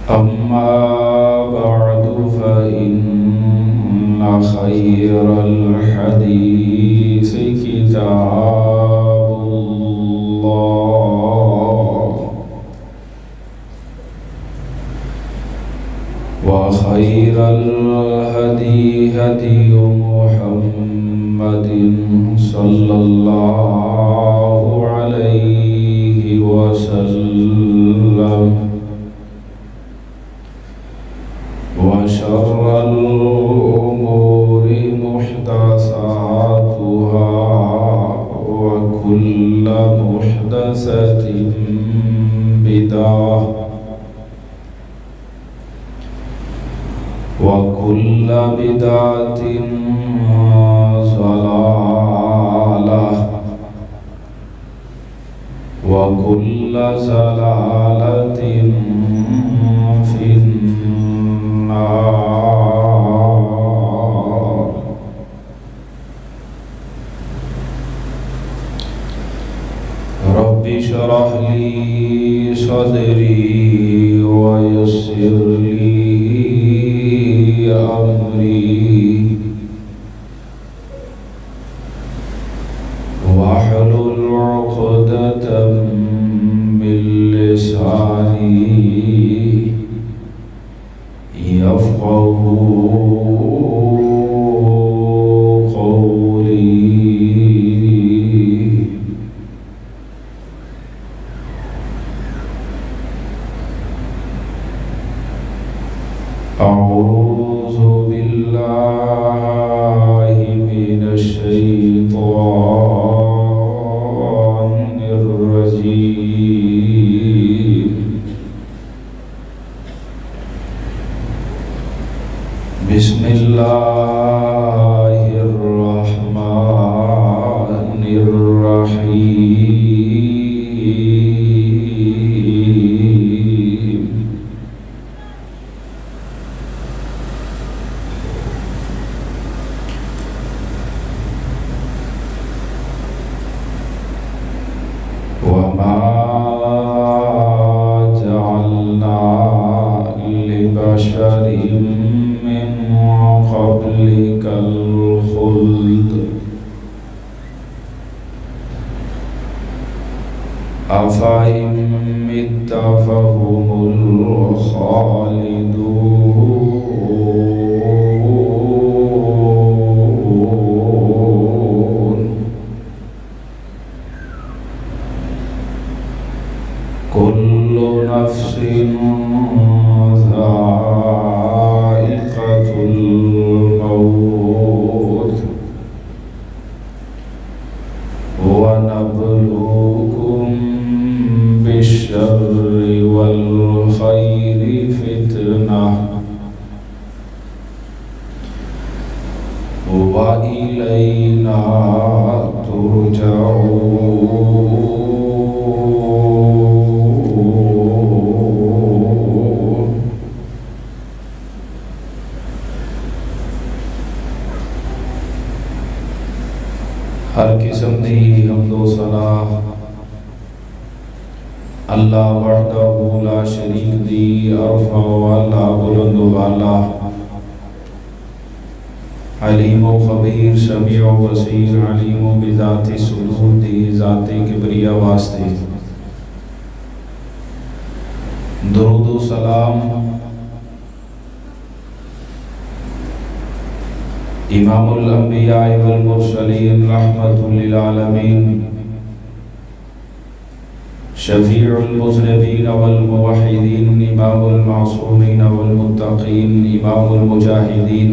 أما بعد فإن خير الحديث كتاب الله وخير الهدي هدي محمد صلى الله عليه وسلم وشر الأمور محدثاتها وكل محدثة بدعة وكل بدعة ضلالة وكل ضلالة في النار. رب اشرح لي صدري ويسر لي أمري واحلل عقدة من لساني يفقهوا قولي. أعوذ بالله من الشيطان الرجيم. بسم الله الرحمن الرحيم. وما جعلنا لبشر من قبلك الخلد أفإن مت فهم الخالدون. كل نفس ذائقة الموت ونبلوكم بالشر والخير فتنة وإلينا ترجعون. ہر قسم دی حمد و ثنا اللہ وحدہ لا شریک دی ارفع والا بلند والا علیم و خبیر سمیع و بصیر علیم و بذات صدور دی ذات کبریا واسطے درود و سلام امام الانبیاء والمرسلین رحمت للعالمین شفیع المذنبین والموحدین امام المعصومین والمتقین امام المجاہدین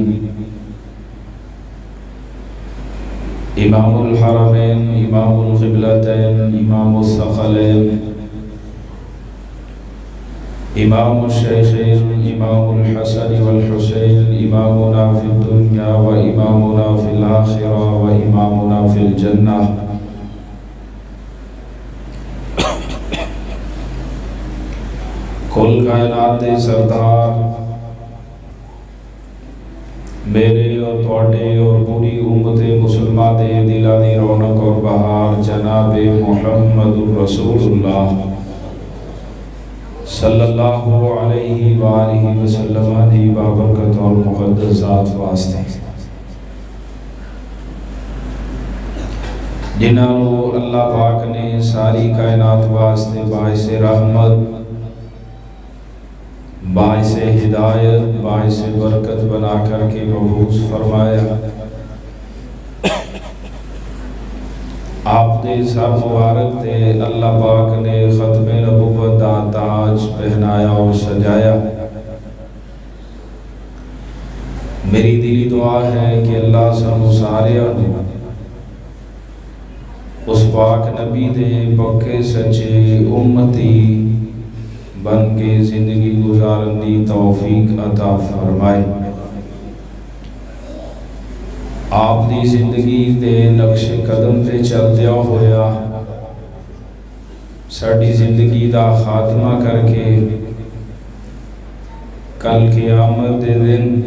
امام الحرمین امام القبلتین امام الثقلین امام الشیخین امام الحسن والحسین امامنا فی الدنیا و امامنا فی الآخرہ و امامنا فی الجنہ. کل کائنات دے سردار میرے اور تواڈے اور پوری امت مسلمہ دے دلہ دی رونق اور بہار جناب محمد رسول اللہ صلی اللہ علیہ وآلہ وسلم دی بابرکت اور مقدس ذات واسطے جنہوں اللہ پاک نے ساری کائنات واسطے باعث رحمت، باعث ہدایت، باعث برکت بنا کر کے مبعوث فرمایا۔ آپ دے سر مبارک تے اللہ پاک نے ختم نبوت دا تاج پہنایا اور سجایا۔ میری دلی دعا ہے کہ اللہ سانو سارے اس پاک نبی دے پکے سچے امتی بن کے زندگی گزارن دی توفیق عطا فرمائے۔ آپ دی زندگی دے نقش قدم تے چلدیا ہویا ساڈی زندگی دا خاتمہ کر کے کل قیامت دے دن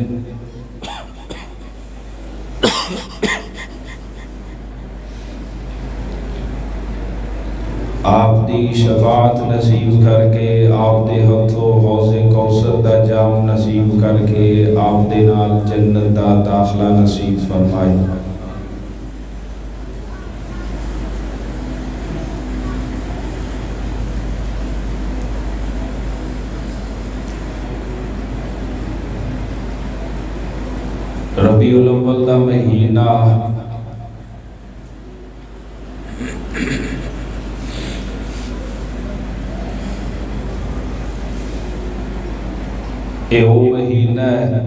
آپ دی شفاعت نصیب کر کے آپ دے ہتھوں حوض کوثر دا جام نصیب کر کے آپ دے نال جنت دا داخلہ نصیب فرمائے۔ ربیع الاول دا مہینہ اے وہ مہینہ ہے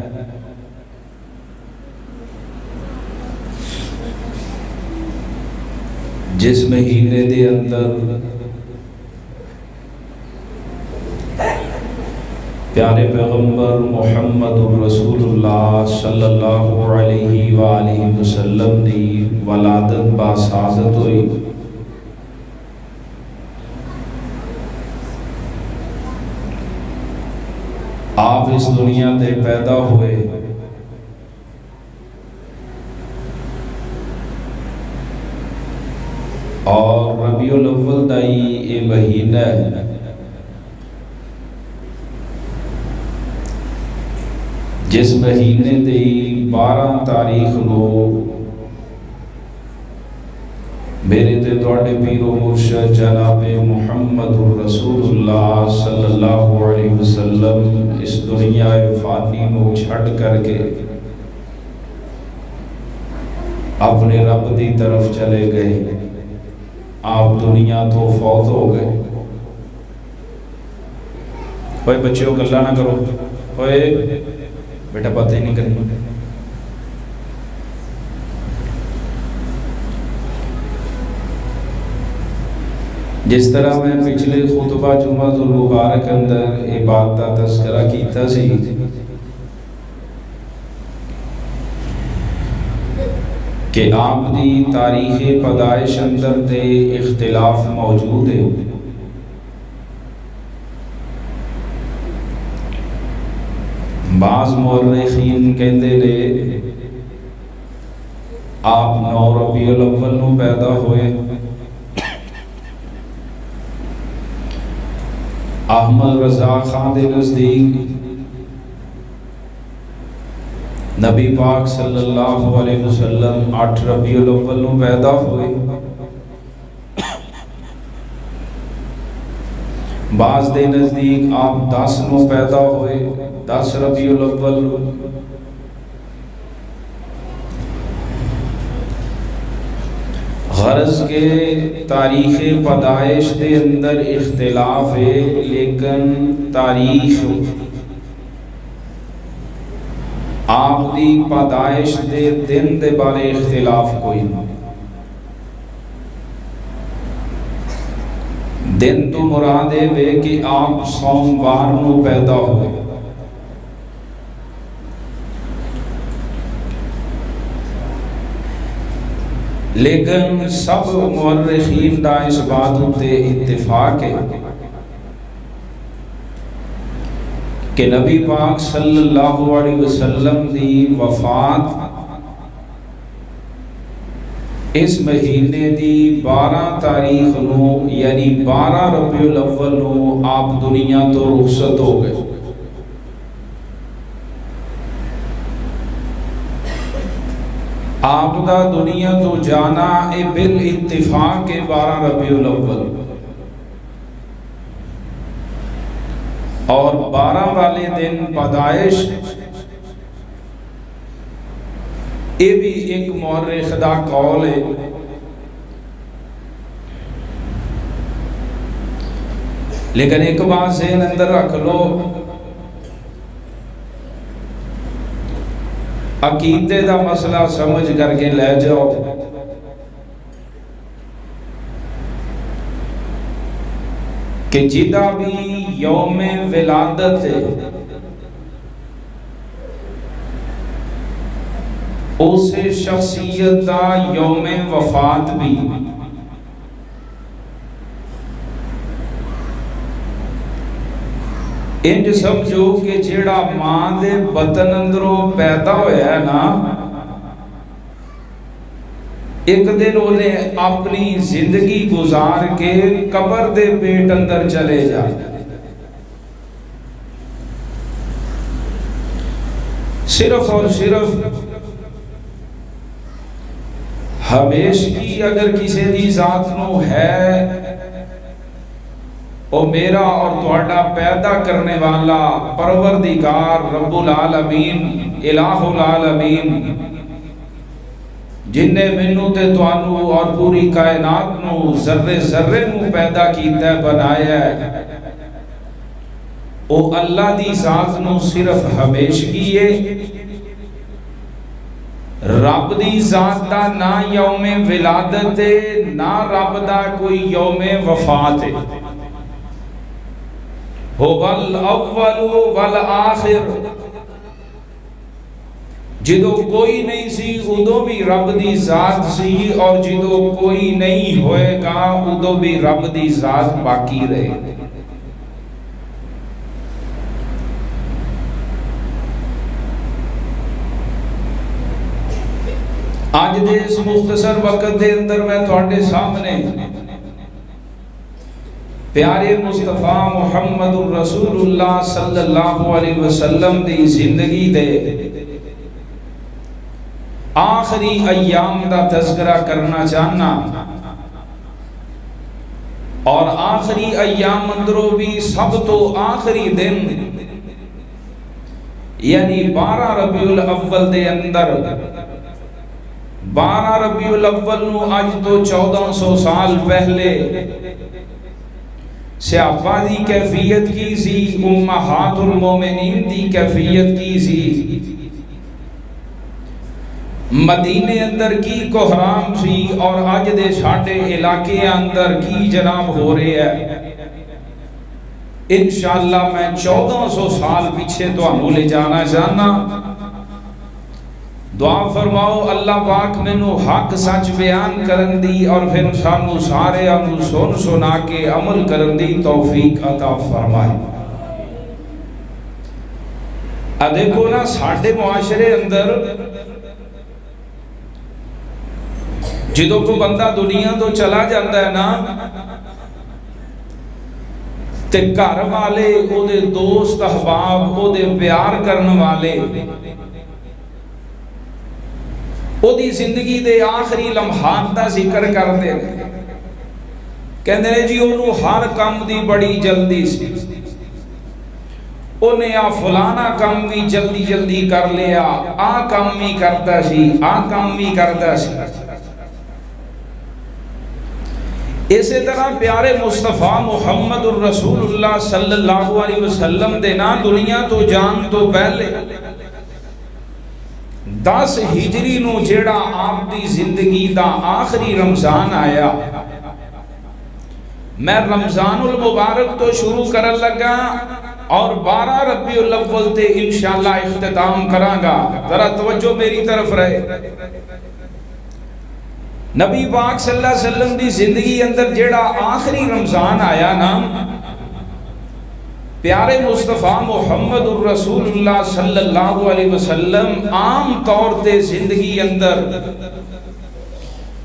جس مہینے دے اندر پیارے پیغمبر محمد رسول اللہ صلی اللہ علیہ وآلہ وسلم دی ولادت باسعادت ہوئی۔ آپ اس دنیا تے پیدا ہوئے اور ربیع الاول دائی اے مہینہ ہے جس مہینے دی 12 تاریخ نو میرے تے توڑے پیر و مرشد جناب محمد رسول اللہ صلی اللہ علیہ وسلم اس دنیا فانی نو چھڑ کر کے اپنے رب دی طرف چلے گئے۔ آپ دنیا تو فوت ہو گئے۔ ہوئے بچیوں گلہ نہ کرو، ہوئے بیٹا باتیں نہیں کرنی۔ جس طرح میں پچھلے خطبہ جمعہ المبارک اندر یہ بات کا تذکرہ کیتا سی کہ آپ دی تاریخ پیدائش اندر تے اختلاف موجود ہے۔ بعض مورخین کہندے نے آپ 9 ربیع الاول نو پیدا ہوئے۔ احمد رضا خان دے نزدیک نبی پاک صلی اللہ علیہ وسلم 8 ربیع الاول نو پیدا ہوئے۔ بعض دے نزدیک آپ 10 نو پیدا ہوئے، 10 ربیع الاول۔ غرض کے تاریخ پیدائش دے اندر اختلاف ہے، لیکن تاریخ آپ دی پیدائش دے دن دے بارے اختلاف کوئی نہ۔ دن تو مراد ہے کہ آپ سوموار نو پیدا ہوئے۔ لیکن سب مورخین دا اس بات تے اتفاق ہے کہ نبی پاک صلی اللہ علیہ وسلم دی وفات اس مہینے دی 12 تاریخ نو یعنی 12 ربیع الاول نو آپ دنیا تو رخصت ہو گئے۔ آپ دا دنیا تو جانا اے بالاتفاق کے 12 ربیع الاول، اور 12 والے دن پیدائش یہ بھی ایک مورخ دا قول ہے۔ لیکن ایک بات ذہن اندر رکھ لو، عقیدے دا مسئلہ سمجھ کر کے لے جاؤ۔ کہ جدا بھی یوم ولادت ہے اسے شخصیت دا یوم وفات بھی۔ انج سمجھو کہ جیڑا ماں دے بطن اندروں پیدا ہویا ہے نا، ایک دن انہیں اپنی زندگی گزار کے قبر دے پیٹ اندر چلے جائے۔ صرف اور صرف ہمیشگی اگر کسی دی ذات نو ہے، او میرا اور تہاڈا پیدا کرنے والا پروردگار رب العالمین الہ العالمین جن نے مینوں تے تانوں اور پوری کائنات نو ذرے ذرے نو پیدا کیتا ہے، بنایا ہے، او اللہ دی ذات نو صرف ہمیشگی ہے۔ رب دی ذات دا نہ یوم ولادت ہے، نہ رب دا کوئی یوم وفات ہے۔ هو الاول والآخر، جدو کوئی نہیں سی ادو بھی رب دی ذات سی، اور جدو کوئی نہیں ہوئے گا ادو بھی رب دی ذات باقی رہے۔ آج دے اس مختصر وقت دے اندر میں تھوڑے سامنے پیارے مصطفیٰ محمد الرسول اللہ صلی اللہ علیہ وسلم دی زندگی دے آخری ایام دا تذکرہ کرنا چاہنا، اور آخری ایام اندروں بھی سب تو آخری دن یعنی 12 ربیع الاول دے اندر 12 ربیع الاول نو آج تو 1400 سال پہلے صحابہ دی کیفیت کی سی، امہات المومنین دی کیفیت کی سی، مدینے اندر کی کوہرام سی، اور آج دے ساڈے علاقے اندر کی جناب ہو رہے ہے۔ انشاءاللہ میں 1400 سال پیچھے تو ہمیں لے جانا چاہنا۔ دعا فرماؤ اللہ پاک مینوں حق سچ بیان کرن دی، اور پھر سانو سارے انو سن سنا کے عمل کرن دی توفیق عطا فرمائے۔ دیکھو نا ساڈے معاشرے اندر جدو کو بندہ دنیا تو چلا جاتا ہے نا، تے گھر والے او دے دوست احباب او دے پیار کرن والے او دی زندگی دے آخری لمحات دا ذکر کرتے ہیں، کہندے نے جی انہوں ہر کام دی بڑی جلدی سی، انہیں آ فلانا کام بھی جلدی جلدی کر لیا، آ کام بھی کرتا سی، آ کام بھی کرتا سی۔ اسی طرح پیارے مصطفیٰ محمد الرسول اللہ صلی اللہ علیہ وسلم دے نا دنیا تو جان تو پہلے 10 ہجری نو جیڑا آپ دی زندگی دا آخری رمضان آیا، میں رمضان المبارک تو شروع کرن لگا اور 12 ربیع الاول تے انشاءاللہ اختتام کراں گا۔ ذرا توجہ میری طرف رہے۔ نبی پاک صلی اللہ علیہ وسلم دی زندگی اندر جیڑا آخری رمضان آیا نا، پیارے مصطفیٰ محمد الرسول اللہ صلی اللہ علیہ وسلم عام طور تے زندگی اندر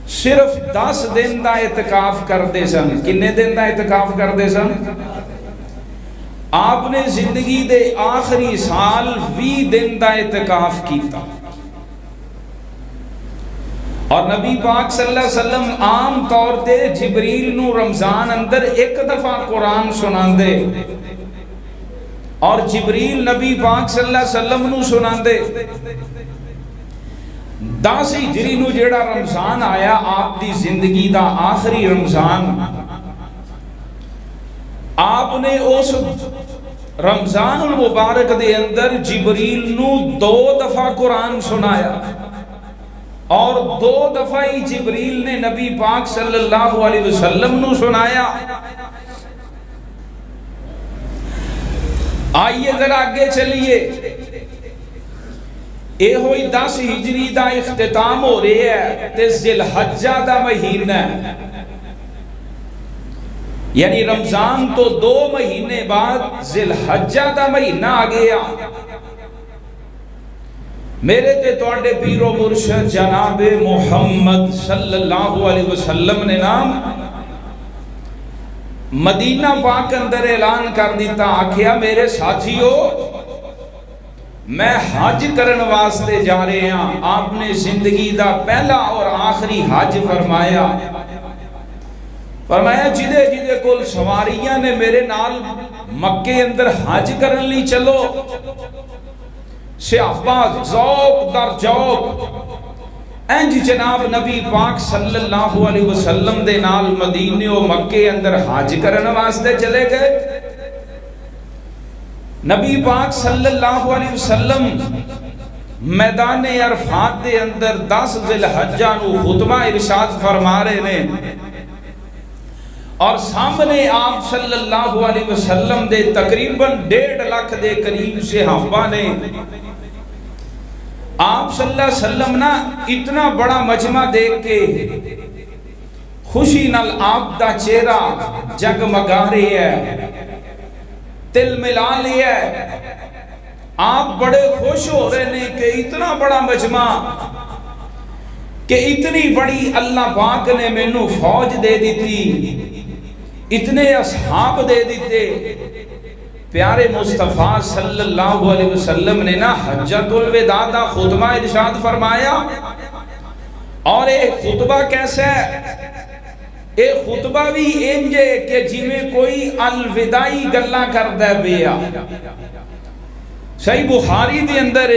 صرف 10 دن دا اعتکاف کرتے سن. کنے دن دا اعتکاف کرتے سن؟ آپ نے زندگی دے آخری سال 20 دن دا اعتکاف کیتا. اور نبی پاک صلی اللہ علیہ وسلم عام طور تے جبریل نو رمضان اندر ایک دفعہ قرآن سنان دے، اور جبریل نبی پاک صلی اللہ علیہ وسلم نو سنان دے. 10 ہجری نو جیڑا رمضان آیا آپ دی زندگی دا آخری رمضان، آپ نے اس رمضان المبارک دے اندر جبریل نو 2 دفعہ قرآن سنایا، اور 2 دفعہ ہی جبریل نے نبی پاک صلی اللہ علیہ وسلم نو سنایا. آئیے ذرا آگے چلیے. اے ہوئی 10 ہجری دا اختتام ہو رہے ہے تے ذی الحجہ دا مہینہ ہے، یعنی رمضان تو 2 مہینے بعد ذی الحجہ دا مہینہ آ گیا. میرے تے توڑے پیر و مرشد جناب محمد صلی اللہ علیہ وسلم نے نام مدینہ پاک اندر اعلان کر دیتا، آکھیا میرے ساتھیو میں حج کرن واسطے جا رہے ہیں. آپ نے زندگی دا پہلا اور آخری حج فرمایا. فرمایا جدے جدے کل سواریاں نے میرے نال مکے اندر حج کرن لی چلو. صحابہ ذوق در ذوق انج جناب نبی پاک صلی اللہ علیہ وسلم دے نال مدینے و مکے اندر حج کرن واسطے چلے گئے. نبی پاک صلی اللہ علیہ وسلم میدان عرفات دے اندر 10 ذی الحجہ نو خطبہ ارشاد فرما رہے ہیں، اور سامنے آپ صلی اللہ علیہ وسلم دے تقریباً 1.5 لاکھ دے قریب صحابہ نے. آپ صلی اللہ علیہ وسلم نا اتنا بڑا مجمع دیکھ کے خوشی نال آپ دا چہرہ جگمگا رہے ہے، تل ملا لیا ہے. آپ بڑے خوش ہو رہے ہیں کہ اتنا بڑا مجمع، کہ اتنی بڑی اللہ پاک نے مینوں فوج دے دیتی، اتنے اصحاب دے دیتے. پیارے مصطفیٰ صلی اللہ علیہ وسلم نے نا حجۃ الوداع دا خطبہ ارشاد فرمایا. اور یہ خطبہ کیسا ہے؟ یہ خطبہ بھی انجے کہ جی میں کوئی الوداعی گلاں کردا ہے پیا. صحیح بخاری دے اندر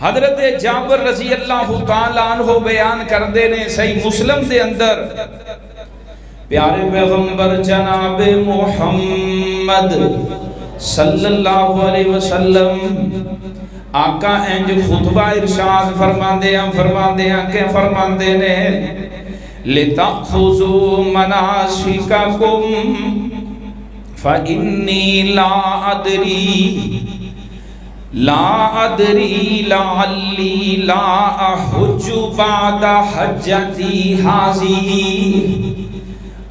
حضرت جابر رضی اللہ تعالیٰ عنہ بیان کردے نے، صحیح مسلم دے اندر پیارے پیغمبر جناب محمد صلی اللہ علیہ وسلم آقا انج خطبہ ارشاد فرماندے ہیں کہ فرماندے نے لِتَأْخُذُوا مَنَاسِكَكُمْ فَإِنِّي لَا أَدْرِي لَعَلِّي لَا أَحُجُّ بَعْدَ حَجَّتِي هَذِهِ.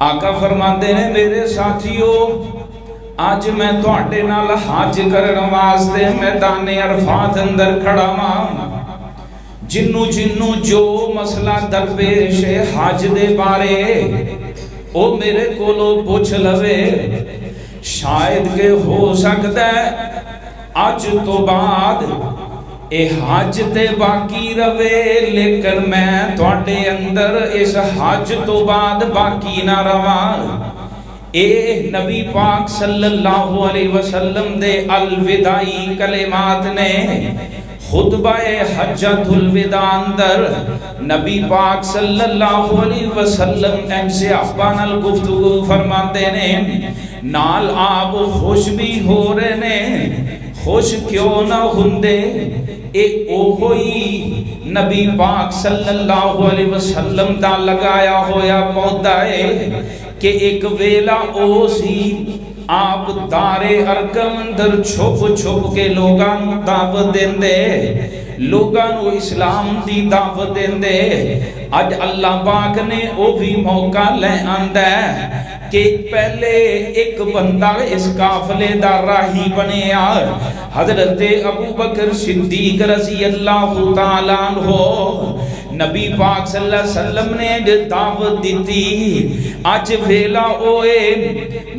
آقا فرماندے نے میرے ساتھیو آج میں تواڈے نال حج کرن واسطے میدان عرفات اندر کھڑا ہاں. جنوں جو مسئلہ درپیش ہے حج دے بارے او میرے کولو پوچھ لوے. شاید کہ ہو سکتا ہے آج تو بعد اے حج تے باقی روے، لیکن میں تواڈے اندر اس حج تو بعد باقی نہ رواں. اے نبی پاک صلی اللہ علیہ وسلم دے الوداعی کلمات نے خطبہ حجۃ الوداع اندر نبی پاک صلی اللہ علیہ وسلم ان سے اپنال گفتگو فرماتے نے. نال آپ خوش بھی ہو رہے نے، خوش کیوں نہ ہوندے. او ہوئی نبی پاک صلی اللہ علیہ وسلم دا لگایا ہویا پودا ہے کہ ایک ویلا او سی آپ دارے ارکم اندر چھپ کے لوگاں دعوت دیندے، لوگاں اسلام دی دعوت دیندے. اج اللہ پاک نے او بھی موقع لے آندا ہے کہ پہلے ایک بندہ اس قافلے دا راہی بنیا. حضرت ابو بکر صدیق رضی اللہ تعالیٰ عنہ نبی پاک صلی اللہ علیہ وسلم نے دعوت دیتی آج ویلا ہوئے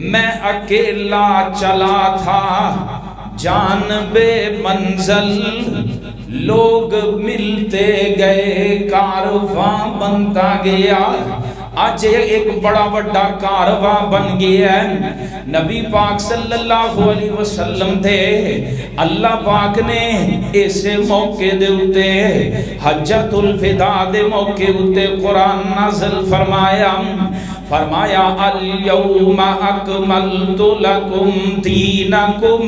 میں اکیلا چلا تھا جانب منزل لوگ ملتے گئے کارواں بنتا گیا آج ایک بڑا بڑا کارواں بن گیا ہے نبی پاک صلی اللہ علیہ وسلم تھے اللہ پاک نے اسے موقع دے اتے حجۃ الوداع دے موقع اتے قرآن نازل فرمایا اليوم اکملت لکم دینکم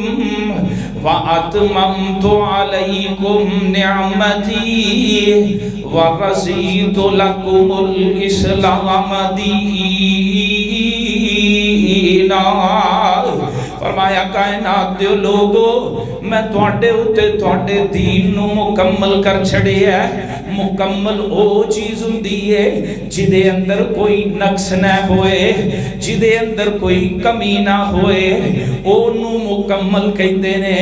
وَأَتْمَمْتُ عَلَيْكُمْ نِعْمَتِي وَرَضِيتُ لَكُمُ الْإِسْلَامَ دِينًا فرمایا کائنات دے لوگو میں تواڈے اُتے تواڈے دین نو مکمل کر چھڑے ہے مکمل او چیز ہوندی ہے جدے اندر کوئی نقص نہ ہوئے جدے اندر کوئی کمی نہ ہوئے او نو مکمل کہندے نے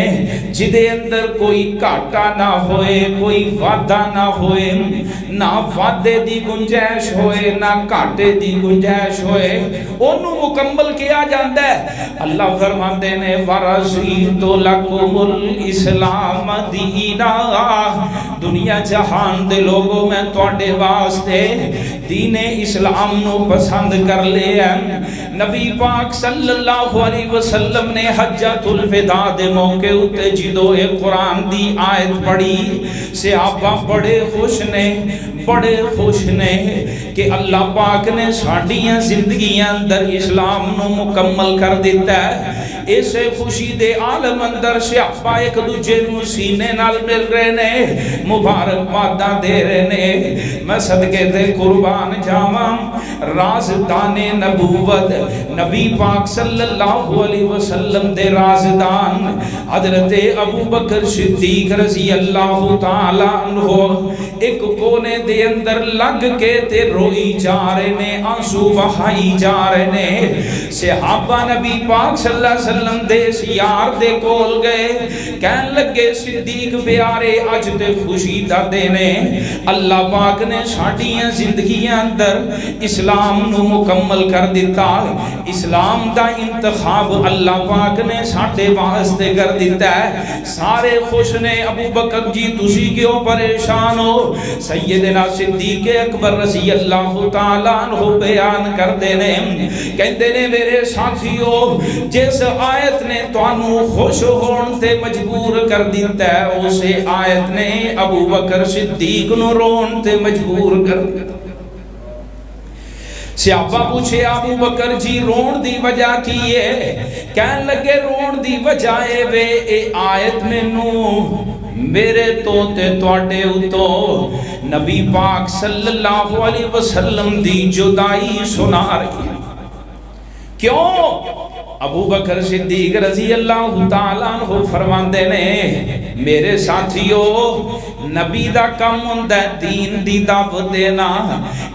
جدے اندر کوئی گھاٹا نہ ہوئے کوئی وعدہ نہ ہوئے نہ وعدے دی گنجائش ہوئے نہ گھاٹے دی گنجائش ہوئے او نو مکمل کیا جاندا ہے اللہ فرماندے نے وَرَضِيتُ لَكُمُ الْإِسْلَامَ دِينًا دنیا جہان دے لوگوں میں تواڈے واسطے دین اسلام نو پسند کر لیا نبی پاک صلی اللہ علیہ وسلم نے حجۃ الوداع دے موقع اتے جدو ایک قرآن دی آیت پڑھی صحابہ بڑے خوش نے کہ اللہ پاک نے ساڈیاں زندگیاں اندر اسلام نو مکمل کر دیتا ہے اسے خوشی دے عالم اندر صحابہ ایک دوجے نو سینے نال مل رہے نے مبارک باداں دے رہے نے میں صدقے تے قربان جاواں رازدان نبوت نبی پاک صلی اللہ علیہ وسلم دے رازدان حضرت ابو بکر صدیق رضی اللہ تعالی عنہ ایک کونے دے اندر لگ کے تے روئی جا رہے نے آنسو بہائی جا رہے نے صحابہ نبی پاک صلی اللہ علیہ وسلم دے یار دے کول گئے کہن لگے صدیق پیارے اج تے خوشی دا دینے اللہ پاک نے ساڈیاں زندگیاں اندر اسلام نو مکمل کر دیتا اسلام دا انتخاب اللہ پاک نے ساڈے واسطے کر دیتا ہے سارے خوش نے ابو بکر جی تسی کیوں پریشان ہو سیدنا صدیق اکبر رضی اللہ تعالیٰ عنہ بیان کر دینے کہندے نے میرے ساتھیو جس آیت نے توانو خوش ہون تے مجبور کر دیتا ہے اسے آیت نے ابو بکر صدیق نو رون تے مجبور کر دیتا صحابہ پوچھے ابو بکر جی رون دی وجہ کی ہے کہن لگے رون دی وجہ ہے وے اے آیت میں نو میرے تو تے توڑے اتو نبی پاک صلی اللہ علیہ وسلم دی جدائی سنا رہی ہے کیوں ابو بکر صدیق رضی اللہ تعالیٰ عنہ فرماندے نے میرے ساتھیو نبی دا کم ہوندا ہے دین دی دعوت دینا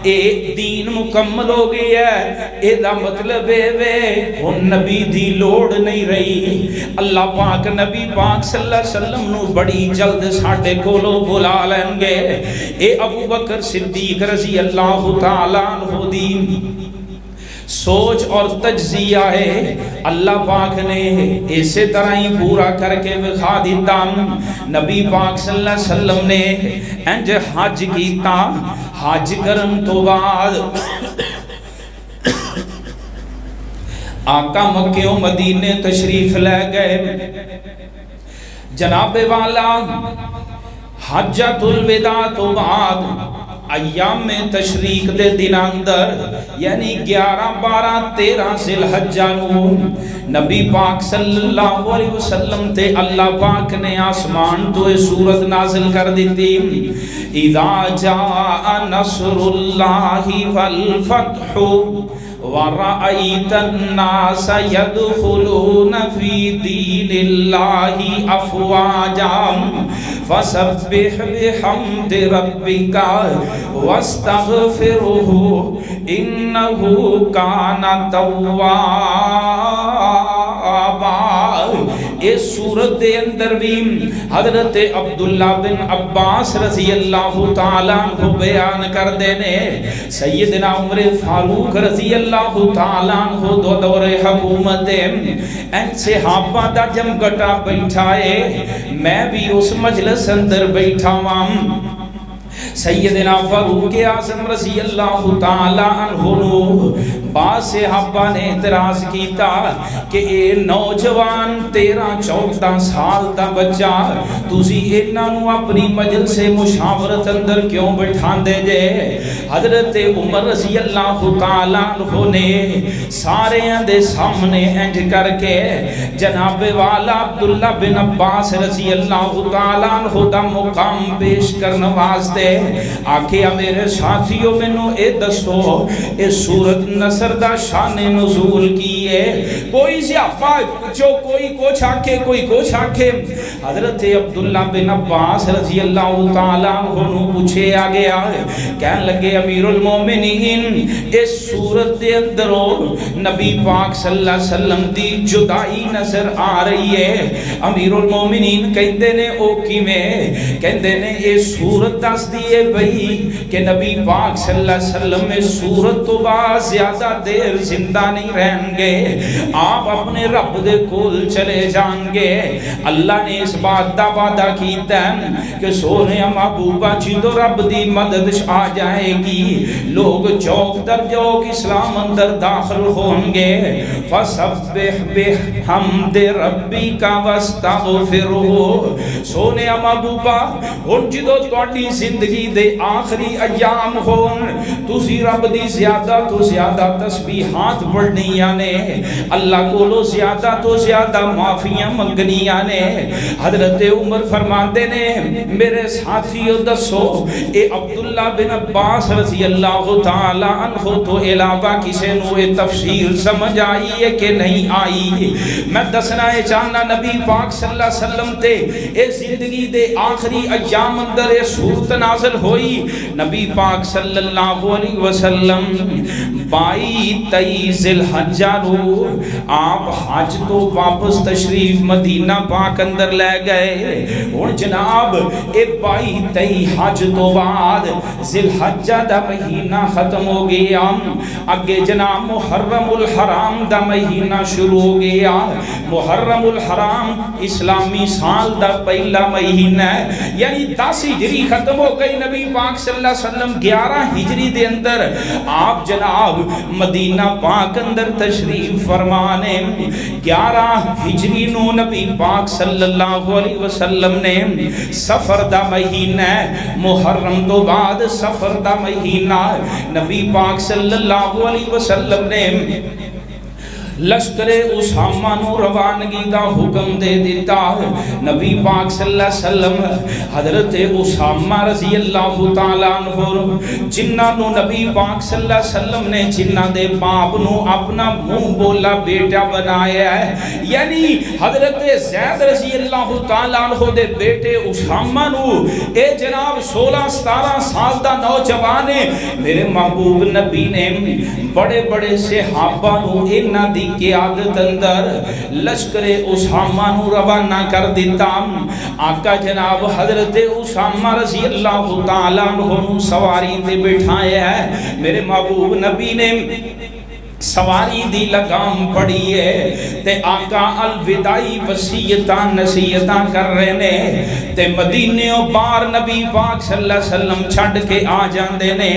اے دین مکمل ہو گیا ہے اے دا مطلب ہے ہن نبی دی لوڑ نہیں رہی اللہ پاک نبی پاک صلی اللہ علیہ وسلم نو بڑی جلد ساڈے کولو بلا لیں گے اے ابو بکر صدیق رضی اللہ تعالیٰ عنہ دی سوچ اور تجزیہ ہے اللہ پاک نے اسی طرح ہی پورا کر کے بخا دیتا نبی پاک صلی اللہ علیہ وسلم نے انج حج کیتا حج کرن تو بعد آقا مکہ و مدینے تشریف لے گئے جناب والا حجۃ الوداع تو بعد ایام میں تشریق دے دن اندر یعنی 11 12 13 ذی الحجہ نو نبی پاک صلی اللہ علیہ وسلم تے اللہ پاک نے آسمان تو سورت نازل کر دیتی اذا جاء نصر اللہ والفتح وَرَأَيْتَ النَّاسَ يَدْخُلُونَ فِي دِينِ اللَّهِ أَفْوَاجًا فَسَبِّحْ بِحَمْدِ رَبِّكَ وَاسْتَغْفِرْهُ إِنَّهُ كَانَ تَوَّابًا اس صورت دے اندر بھی حضرت عبداللہ بن عباس رضی اللہ تعالیٰ عنہ بیان کر دینے سیدنا عمر فاروق رضی اللہ تعالیٰ عنہ دو دور حکومت ان صحابہ دا جمگٹا بیٹھائے میں بھی اس مجلس اندر بیٹھا ہوں سیدنا فاروق اعظم رضی اللہ تعالیٰ عنہ بعض صحابہ نے اعتراض کیتا کہ اے نوجوان 13-14 سال دا بچہ تسی انہاں نو اپنی مجلس مشاورت اندر کیوں بٹھان دے جے حضرت عمر رضی اللہ تعالیٰ عنہ نے سارے دے سامنے انج کر کے جناب والا عبداللہ بن عباس رضی اللہ تعالیٰ عنہ دا مقام پیش کرنے واسطے آکھیا میرے ساتھیوں میں نو اے دسو اے سورت نصر دا شان نزول کی ہے کوئی سیافہ جو کوئی کچھ آکھے کوئی کچھ آکھے حضرت عبداللہ بن عباس رضی اللہ تعالیٰ عنہ پوچھے آگے آئے کہنے لگے امیر المومنین اس سورت دے اندروں نبی پاک صلی اللہ علیہ وسلم دی جدائی نظر آ رہی ہے امیر المومنین کہندے نے او کی میں کہندے نے اے سورت دس دیئے بھئی کہ نبی پاک صلی اللہ علیہ وسلم میں سورت تو بعد زیادہ دیر زندہ نہیں رہیں گے آپ اپنے رب دے کول چلے جائیں گے اللہ نے اس بات دا وعدہ کیتا ہے کہ سونے محبوبہ جدو رب دی مدد آ جائے گی لوگ چوک در چوک اسلام اندر داخل ہوں گے فسبح بحمد ربی کا واستغفرہ سونے محبوبہ ان جدو تواڈی زندگی دے آخری ایام ہون تسی رب دی زیادہ تو زیادہ تسبیحات پڑھنیاں نے اللہ کو لو زیادہ تو زیادہ معافیاں منگنیاں نے حضرت عمر فرماندے نے میرے ساتھیوں دسو اے عبداللہ بن عباس رضی اللہ تعالیٰ عنہ تو علاوہ کسے نو اے تفسیر سمجھ آئی ہے کہ نہیں آئی میں دسنا چاہنا نبی پاک صلی اللہ علیہ وسلم تے اے زندگی دے آخری ایام اندر اے صورت نازل ہوئی نبی پاک صلی اللہ علیہ وسلم 22-23 ذی الحجہ رو آپ حج تو واپس تشریف مدینہ پاک اندر لے گئے اور جناب اے 22-23 حج تو بعد ذی الحجہ دا مہینہ ختم ہو گیا اگے جناب محرم الحرام دا مہینہ شروع ہو گیا محرم الحرام اسلامی سال دا پہلا مہینہ ہے یعنی 10 ہجری ختم ہو گئی نبی پاک صلی اللہ علیہ وسلم 11 ہجری دے اندر آپ جناب مدینہ پاک اندر تشریف فرمانے 11 ہجری نو نبی پاک صلی اللہ علیہ وسلم نے سفر دا مہینہ محرم تو بعد سفر دا مہینہ نبی پاک صلی اللہ علیہ وسلم نے لشکر اسامہ نو روانگی دا حکم دے دیتا نبی پاک صلی اللہ علیہ وسلم حضرت اسامہ رضی اللہ تعالیٰ عنہ جنہ نو نبی پاک صلی اللہ علیہ وسلم نے جنہ دے باپ نو اپنا منہ بولا بیٹا بنایا ہے یعنی حضرت زید رضی اللہ تعالیٰ عنہ دے بیٹے اسامہ نو اے جناب 16-17 سال دا نوجوانے میرے محبوب نبی نے بڑے بڑے صحابہ نو انہ دی قیادت اندر لشکر اسامہ نو روانہ کر دیتا آقا جناب حضرت اسامہ رضی اللہ تعالیٰ عنہ سواری تے بٹھایا ہے میرے محبوب نبی نے سواری دی لگام پڑی ہے تے آقا الوداعی وصیتاں نصیحتاں کر رہے نے تے مدینیوں بار نبی پاک صلی اللہ علیہ وسلم چھڑ کے آ جاندے نے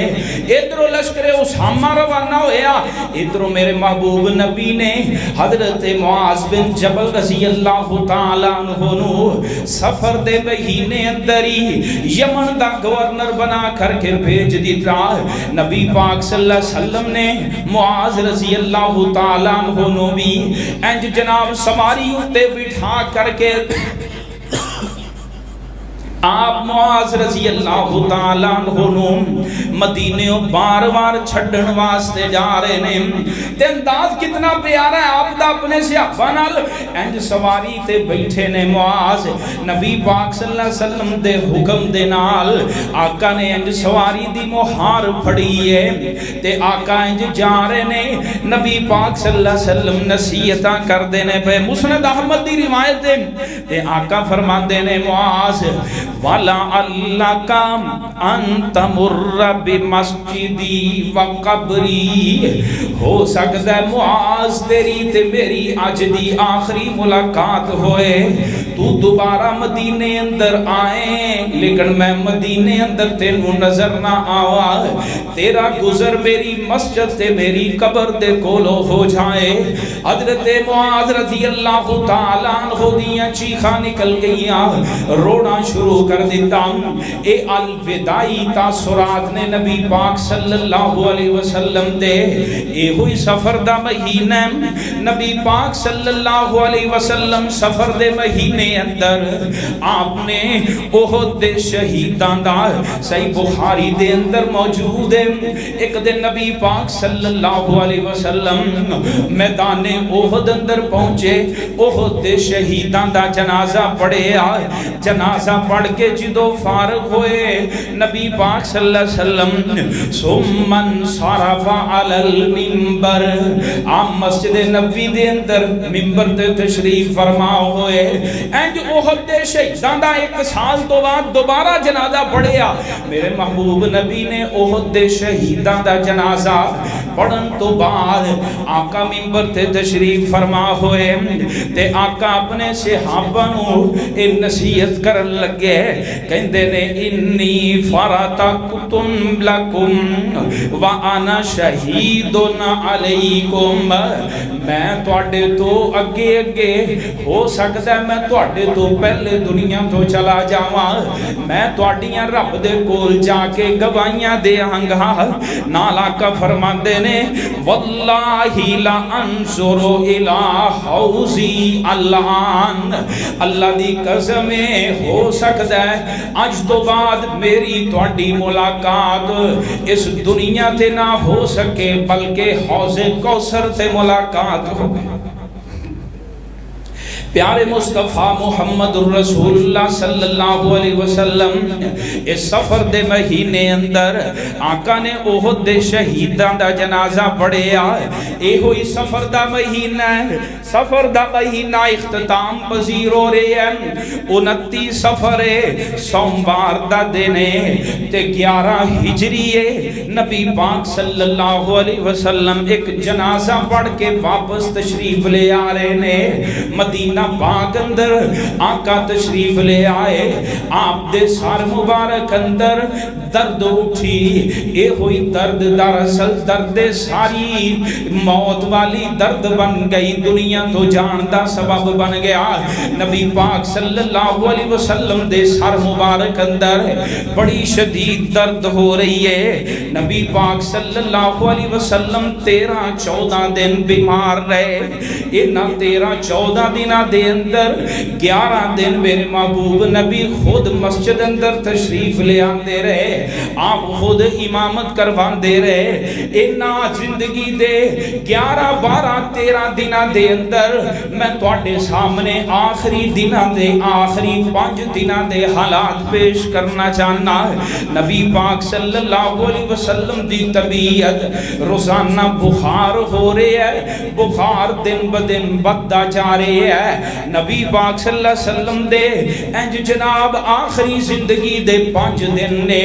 ادھروں لشکر اسامہ روانہ ہویا ادھروں میرے محبوب نبی نے حضرت معاذ بن جبل رضی اللہ تعالیٰ عنہ نو سفر دے مہینے اندر ہی یمن دا گورنر بنا کر کے بھیج دیتا نبی پاک صلی اللہ علیہ وسلم نے معاذ رضی اللہ تعالیٰ عنہ بھی انج جناب سواری اتے بٹھا کر کے آپ معاذ رضی اللہ تعالیٰ عنہ مدینے بار بار چھڑن واسطے جا رہے ہیں تے انداز کتنا پیارا ہے آپ دا اپنے صحابہ نال انج سواری تے بیٹھے نے معاذ نبی پاک صلی اللہ علیہ وسلم دے حکم دے نال آقا نے انج سواری دی مہار پھڑی ہے تے آقا انج جا رہے نے نبی پاک صلی اللہ علیہ وسلم نصیحتاں کر دینے پہ مسند احمد دی روایت ہے تے آقا فرما دینے معاذ وَلَعَلَّكَ أَن تَمُرَّ بِمَسْجِدِي وَقَبْرِي ہو سکتا ہے معاذ تیری تے میری آج دی آخری ملاقات ہوئے تو دوبارہ مدینے اندر آئیں لیکن میں مدینے اندر تینوں نظر نہ آوا تیرا گزر میری مسجد تے میری قبر دے کولو ہو جائے حضرت معاذ رضی اللہ تعالیٰ عنہ دیاں چیخاں نکل گئیاں رونا شروع کر دیتا اے الوداعی تاثرات نے نبی پاک صلی اللہ علیہ وسلم دے اے ہوئی سفر دا مہینہ نبی پاک صلی اللہ علیہ وسلم سفر دے مہینے اندر آپ نے احد دے شہیدان دا صحیح بخاری دے اندر موجود ہے ایک دن نبی پاک صلی اللہ علیہ وسلم میدان احد اندر پہنچے احد دے شہیدان دا جنازہ پڑھے جنازہ پڑھ کے جدو فارغ ہوئے نبی پاک صلی اللہ علیہ وسلم سمن صرف علی المنبر آپ مسجد نبی دے اندر منبر تے تشریف فرما ہوئے اینج احد دے شہیدان دا ایک سال تو بعد دوبارہ جنازہ پڑھیا میرے محبوب نبی نے احد دے شہیدان دا جنازہ پڑھن تو بعد آقا منبر تے تشریف فرما ہوئے تے آقا اپنے صحابہ نو ان نصیحت کرن لگے کہندے نے انی فراتکتم لکم وانا شہیدن علیکم میں تواڈے تو اگے اگے ہو سکتا ہے میں تواڈے تو پہلے دنیا تو چلا جاواں میں تواڈیاں رب دے کول جا کے گواہیاں دیاں گا نال آقا فرماندے نے واللہ لا انظر الی حوضی الان اللہ دی قسم ہو سکتا ہے آج تو بعد میری تواڈی ملاقات اس دنیا تے نہ ہو سکے بلکہ حوض کوثر تے ملاقات ہو پیارے مصطفیٰ محمد رسول اللہ صلی اللہ علیہ وسلم اس سفر دے مہینے اندر آقا نے احد دے شہیدان دا جنازہ پڑھیا اے ہوئی سفر دا مہینہ اختتام پذیر ہو رہے ہیں 29 سفر سوموار دا دینے تے 11 ہجری نبی پاک صلی اللہ علیہ وسلم ایک جنازہ پڑھ کے واپس تشریف لے آ رہے نے مدینہ پاک اندر آقا تشریف لے آئے آپ دے سار مبارک اندر درد اٹھی اے ہوئی درد دراصل درد ساری موت والی درد بن گئی دنیا تو جان دا سبب بن گیا نبی پاک صلی اللہ علیہ وسلم دے سار مبارک اندر بڑی شدید درد ہو رہی ہے نبی پاک صلی اللہ علیہ وسلم 13-14 دن بیمار رہے انہاں 13-14 دنہ دے اندر 11 دن میرے محبوب نبی خود مسجد اندر تشریف لے آندے رہے آپ خود امامت کروان دے رہے اینا زندگی دے 11-12-13 دنہ دے اندر میں تواڈے سامنے آخری دنہ دے آخری 5 دنہ دے حالات پیش کرنا چاہنا نبی پاک صلی اللہ علیہ وسلم دی طبیعت روزانہ بخار ہو رہے ہے بخار دن بدن بدہ جا رہے ہے نبی پاک صلی اللہ علیہ وسلم دے انج جناب آخری زندگی دے 5 دن نے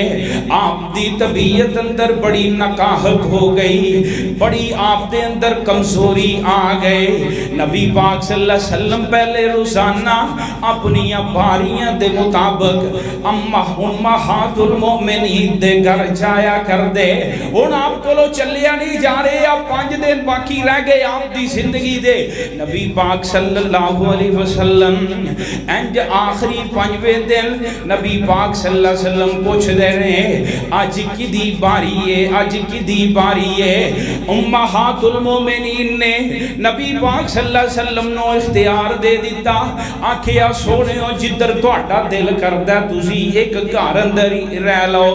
آپ دی طبیعت اندر بڑی نکاہت ہو گئی بڑی آپ دے اندر کمزوری آ گئے نبی پاک صلی اللہ علیہ وسلم پہلے روزانہ اپنی باریاں دے مطابق امہات المؤمنین دے گھر جایا کر دے ان آپ کو لو چلیا نہیں جا رہے آپ 5 دن باقی رہ گئے آپ دی زندگی دے نبی پاک صلی اللہ علیہ وسلم انج آخری پنجویں دن نبی پاک صلی اللہ علیہ وسلم پوچھ دے رہے اج کدی باری ہے اج کدی باری ہے امہات المومنین نے نبی پاک صلی اللہ علیہ وسلم نو اختیار دے دیتا آکھیا سونےو جدھر تہاڈا دل کردا تسی ایک گھر اندر ہی رہ لو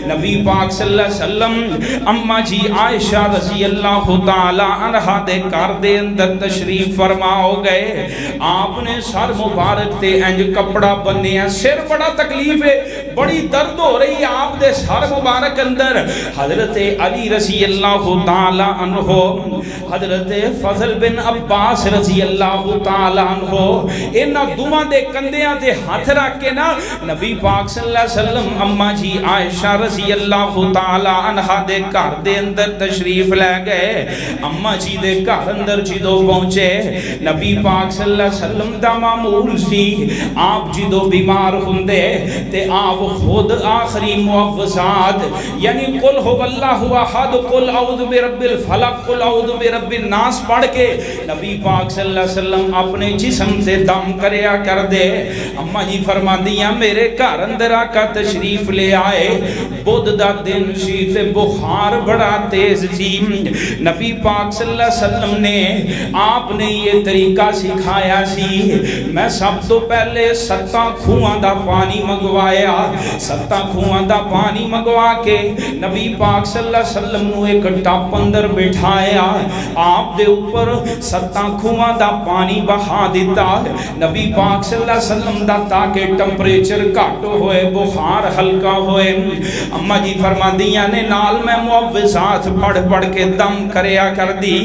نبی پاک صلی اللہ علیہ وسلم اما جی عائشہ رضی اللہ تعالی عنہا دے گھر دے اندر تشریف فرما ہو گئے آپ نے سر مبارک تے انج کپڑا بنیا سر بڑا تکلیف ہے بڑی درد ہو رہی ہے آپ دے سر مبارک اندر حضرت علی رضی اللہ تعالی عنہ حضرت فضل بن عباس رضی اللہ تعالی عنہ انہاں دوواں دے کندیاں تے ہاتھ رکھ کے نا نبی پاک صلی اللہ علیہ وسلم اما جی عائشہ رضی اللہ تعالی عنہا دے گھر دے اندر تشریف لے گئے اما جی دے گھر اندر جدو پہنچے نبی پاک صلی اللہ علیہ وسلم دا معمول سی آپ جدو بیمار ہوندے تے آپ خود آخری معوذات یعنی قل هو اللہ احد قل اعوذ برب الفلق قل اعوذ برب الناس پڑھ کے نبی پاک صلی اللہ علیہ وسلم اپنے جسم سے دم کریا کر دے اما جی فرماندیاں میرے گھر اندر آقا تشریف لے آئے بدھ دا دن سی تے بخار بڑا تیز سی نبی پاک صلی اللہ علیہ وسلم نے آپ نے یہ طریقہ سکھایا سی میں سب تو پہلے 7 کھوہاں دا پانی منگوایا 7 کھوہاں دا پانی منگوا کے نبی پاک صلی اللہ علیہ وسلم نو ایک ٹپ اندر بٹھایا آپ دے اوپر 7 کھوہاں دا پانی بہا دیتا نبی پاک صلی اللہ علیہ وسلم دا تاکہ ٹمپریچر گھٹ ہوئے بخار ہلکا ہوئے اما جی فرماندیاں نے نال میں معوذات پڑھ پڑھ کے دم کریا کر دی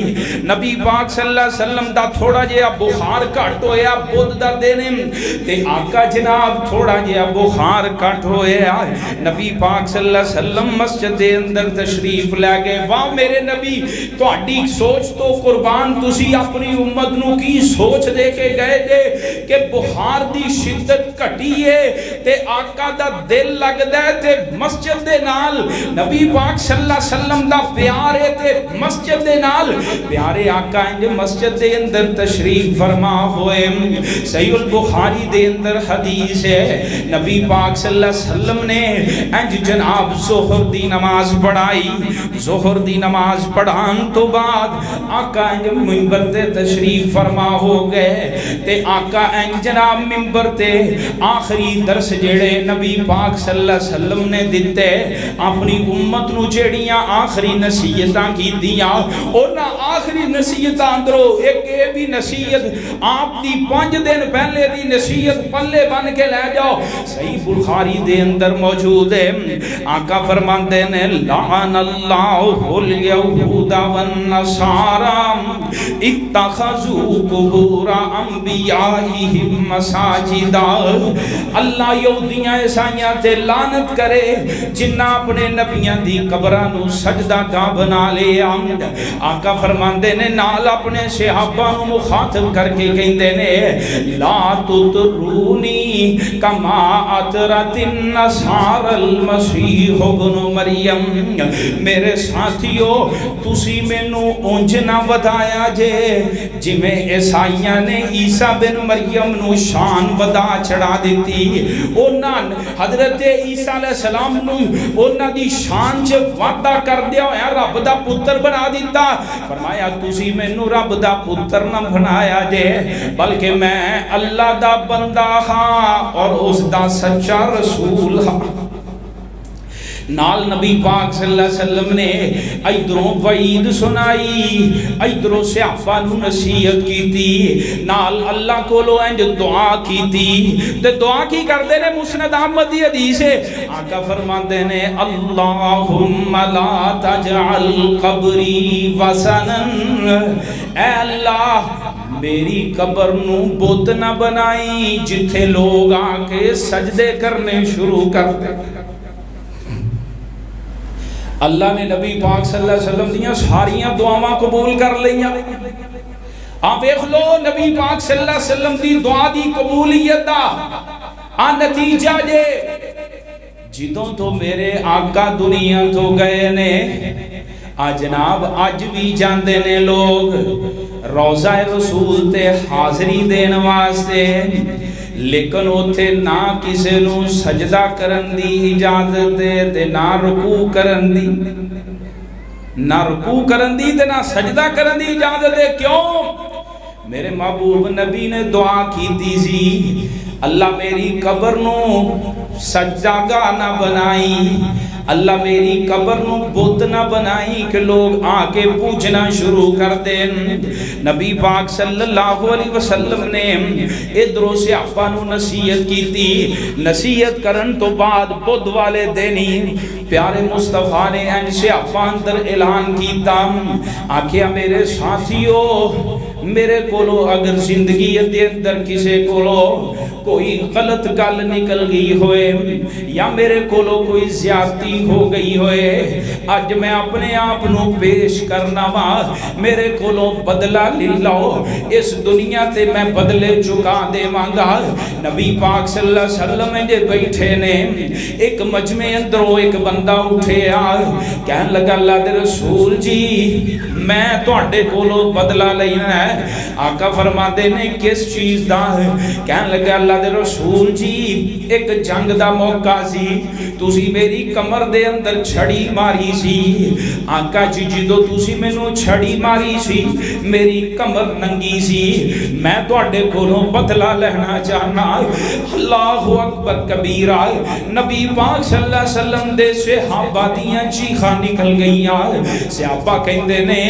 نبی پاک صلی اللہ علیہ وسلم دا تھوڑا جہا بخار گھٹ ہویا بدھ دا دن تے آقا جناب تھوڑا جہا بخار گھٹ ہویا نبی پاک صلی اللہ علیہ وسلم مسجد دے اندر تشریف لے گئے واہ میرے نبی تہاڈی سوچ تو قربان تسی اپنی امت نو کی سوچ دے کے گئے دے کہ بخار دی شدت گھٹی ہے تے آقا دا دل لگدا ہے تے مسجد دے نال نبی پاک صلی اللہ علیہ وسلم دا پیار ہے تے مسجد دے نال پیارے آقا انج مسجد دے اندر تشریف فرما ہوئے صحیح البخاری دے اندر حدیث ہے نبی پاک صلی اللہ علیہ وسلم نے انج جناب ظہر دی نماز پڑھائی ظہر دی نماز پڑھان تو بعد آقا انج منبر تے تشریف فرما ہو گئے تے آقا انج جناب منبر تے آخری درس جڑے نبی پاک صلی اللہ علیہ وسلم نے دیتے اپنی امت نو جڑیاں آخری نصیحتاں کیتیاں انہاں آخری نصیحتاں اندروں ایک یہ بھی نصیحت آپ دی 5 دن پہلے دی نصیحت پلے بن کے لے جاؤ صحیح بخاری دے اندر موجود ہے آقا فرماندے نے لعن اللہ الیہود والنصارى اتخذوا قبور انبیائہم مساجدا اللہ یہودیاں عیسائیاں تے لعنت کرے جنہ اپنے نبیاں دی قبراں نو سجدہ گاہ بنا لیا آقا فرماندے نے نال اپنے صحابہ نو مخاطب کر کے کہندے نے لا تطرونی کما اطرت النصارى المسیح ابن مریم میرے ساتھیو تسی مینو اونج نہ ودایا جے جویں عیسائیاں نے عیسیٰ بن مریم نو شان ودا چڑھا دیتی انہاں حضرت عیسیٰ علیہ السلام نو انہاں دی شان چ وعدہ کر دیا ہویا رب دا پتر بنا دیتا فرمایا تسی مینو رب دا پتر نہ بنایا جے بلکہ میں اللہ دا بندہ ہاں اور اس دا سچا رسول ہاں نال نبی پاک صلی اللہ علیہ وسلم نے ادھروں وعید سنائی ادھروں صحابہ نو نصیحت کیتی نال اللہ کولو انج دعا کیتی تے دعا کی کردے نے مسند احمد دی حدیث ہے آقا فرماندے نے اللہم لا تجعل قبری وثنا اے اللہ میری قبر نو بت نہ بنائی جتھے لوگ آ کے سجدے کرنے شروع کر دے اللہ نے نبی پاک صلی اللہ علیہ وسلم دیاں ساریاں دعاواں قبول کر لیاں آپ دیکھ لو نبی پاک صلی اللہ علیہ وسلم دی دعا دی قبولیت دا نتیجہ جے جدوں تو میرے آقا دنیا تو گئے نے جناب اج بھی جاندے نے لوگ روضہ رسول تے حاضری دین واسطے، لیکن اوتھے نہ کسے نو سجدہ کرن دی اجازت دے تے نہ رکوع کرن دی، نہ رکوع کرن دی تے نہ سجدہ کرن دی اجازت دے۔ کیوں؟ میرے محبوب نبی نے دعا کیتی سی، اللہ میری قبر نو سجدہ گاہ نہ بنائی، اللہ میری قبر نو بت نہ بنائی کہ لوگ آ کے پوچھنا شروع کر دیں۔ نبی پاک صلی اللہ علیہ وسلم نے ادھروں سے آپا نو نصیحت کی تھی، نصیحت کرن تو بعد بدھ والے دینی پیارے مصطفیٰ نے ان سے آپا اندر اعلان کیتا، آکھیا میرے ساتھیو، میرے کولو اگر زندگی دے اندر کسے کولو کوئی غلط گل نکل گئی ہوئے یا میرے کولو کوئی زیادتی ہو گئی ہوئے، آج میں اپنے آپ نو پیش کرنا وا، میرے کولو بدلہ لے لو، اس دنیا تے میں بدلے چکا دے مانگا۔ نبی پاک صلی اللہ علیہ وسلم جے بیٹھے نے، ایک مجمع اندروں ایک بندہ اٹھے کہنے لگا اللہ دے رسول جی میں تواڈے کولو بدلہ لینا ہے۔ آقا فرماتے نے کس چیز دا ہے؟ کہنے لگا اللہ دے رسول جی ایک جنگ دا موقع سی، تسی میری کمر دے اندر چھڑی ماری سی، آقا جی جدو تسی میں نو چھڑی ماری سی میری کمر ننگی سی، میں تواڈے کولوں بدلہ لینا چاہنا۔ اللہ اکبر کبیرہ، نبی پاک صلی اللہ علیہ وسلم دے صحابہ دیاں چیخاں نکل گئیاں، صحابہ کہندے نے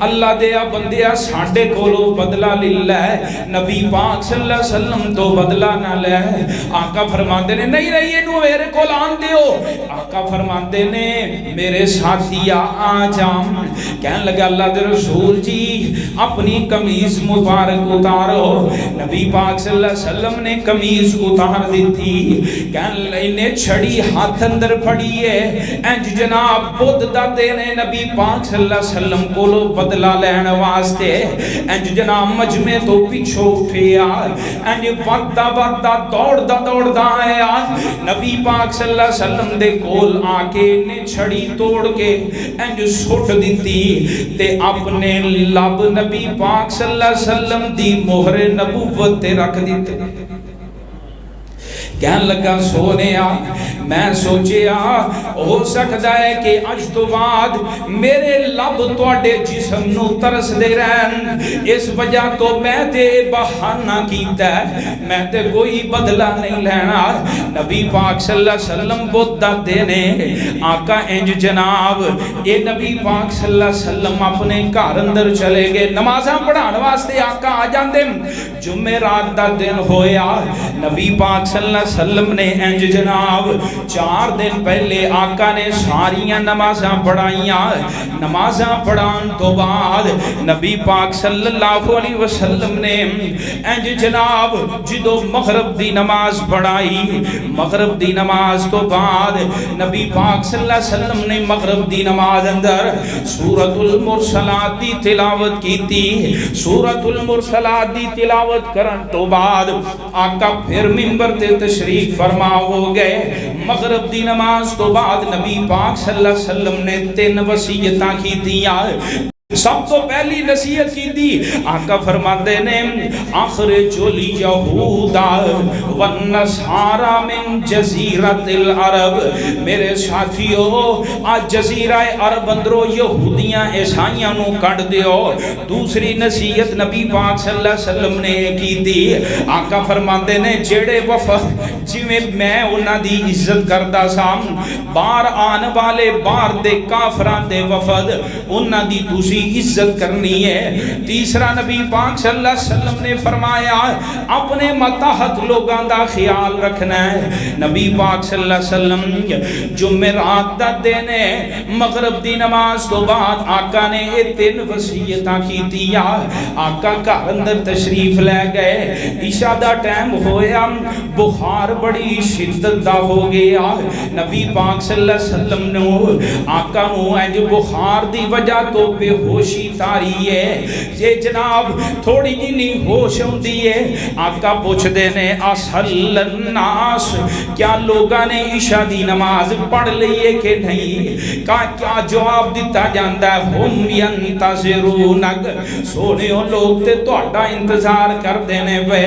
اللہ دے بندیا ساڈے کولوں بدلہ لے لے، نبی پاک صلی اللہ علیہ وسلم تو بدلہ نہ لے۔ آقا فرماتے نے نہیں نہیں اینو میرے کول آن دیو۔ آقا فرماتے نے میرے ساتھیا آ جام۔ کہنے لگا اللہ دے رسول جی اپنی قمیض مبارک اتارو۔ نبی پاک صلی اللہ علیہ وسلم نے قمیض اتار دیتی، کہنے لگے چھڑی ہاتھ اندر پڑی ہے، انج جناب بدھ دا دینے نبی پاک صلی اللہ علیہ وسلم کولو بدلہ لین واسطے، انج جناب مجمع تو پیچھو اٹھیا، انج وقتا وقتا دوڑ دا آیا، نبی پاک صلی اللہ علیہ وسلم دے کول آکے نے چھڑی توڑ کے انج سٹ دیتی تے اپنے لب نبی پاک صلی اللہ علیہ وسلم دی مہر نبوت تے رکھ دیتے۔ کہنے لگا سونیا میں سوچیا ہو سکتا ہے کہ اج تو بعد میرے لب تواڈے جسم نو ترس دے رہن، اس وجہ تو میں تے بہانہ کیتا ہے، میں تے کوئی بدلہ نہیں لینا۔ نبی پاک صلی اللہ علیہ وسلم بدہ دینے آقا انج جناب اے نبی پاک صلی اللہ علیہ وسلم اپنے گھر اندر چلے گئے، نمازاں پڑھان واسطے آقا آ جاندے۔ جمعرات دا دن ہویا، نبی پاک صلی اللہ علیہ وسلم نے انج جناب 4 دن پہلے آقا نے ساریاں نمازاں پڑھائیاں، نمازاں پڑھان تو بعد نبی پاک صلی اللہ علیہ وسلم نے انج جناب جدو مغرب دی نماز پڑھائی، مغرب دی نماز تو بعد نبی پاک صلی اللہ علیہ وسلم نے مغرب دی نماز اندر سورۃ المرسلات دی تلاوت کی تھی۔ سورۃ المرسلات دی تلاوت کرن تو بعد آقا پھر منبر تے تشریف فرما ہو گئے۔ مغرب دی نماز تو بعد نبی پاک صلی اللہ علیہ وسلم نے 3 وصیتاں کی دیا۔ سب تو پہلی نصیحت کی دی آقا فرماتے نے اخرج الیہود والنصارى من جزیرۃ العرب، میرے ساتھیو آج جزیرہ عرب اندروں یہودیاں عیسائیاں نو کٹ دیو۔ دوسری نصیحت نبی پاک صلی اللہ علیہ وسلم نے کی دی، آقا فرماتے نے جڑے وفد جویں میں انہاں دی عزت کردا سا، باہر آن والے باہر دے کافراں دے وفد انہاں دی دوسری عزت کرنی ہے۔ تیسرا نبی پاک صلی اللہ علیہ وسلم نے فرمایا اپنے ماتحت لوگاں دا خیال رکھنا ہے۔ نبی پاک صلی اللہ علیہ وسلم جمعرات دا دن ہے، مغرب دی نماز تو بعد آقا نے یہ 3 وصیتاں کیتیاں۔ آقا گھر اندر تشریف لے گئے، عشاء دا ٹائم ہویا، بخار بڑی شدت دا ہو گیا۔ نبی پاک صلی اللہ علیہ وسلم نے آقا نو انج بخار دی وجہ تو بے ہوشی تاری ہے جے جناب تھوڑی جی نہیں ہوش ہوندی ہے آقا پوچھتے نے اصل الناس کیا لوگاں نے عشاء دی نماز پڑھ لئیے کہ نہیں کیا جواب دیتا جاندہ ہے ہم ینتظرونک سونیوں لوگ تے توڑا انتظار کر دینے پہ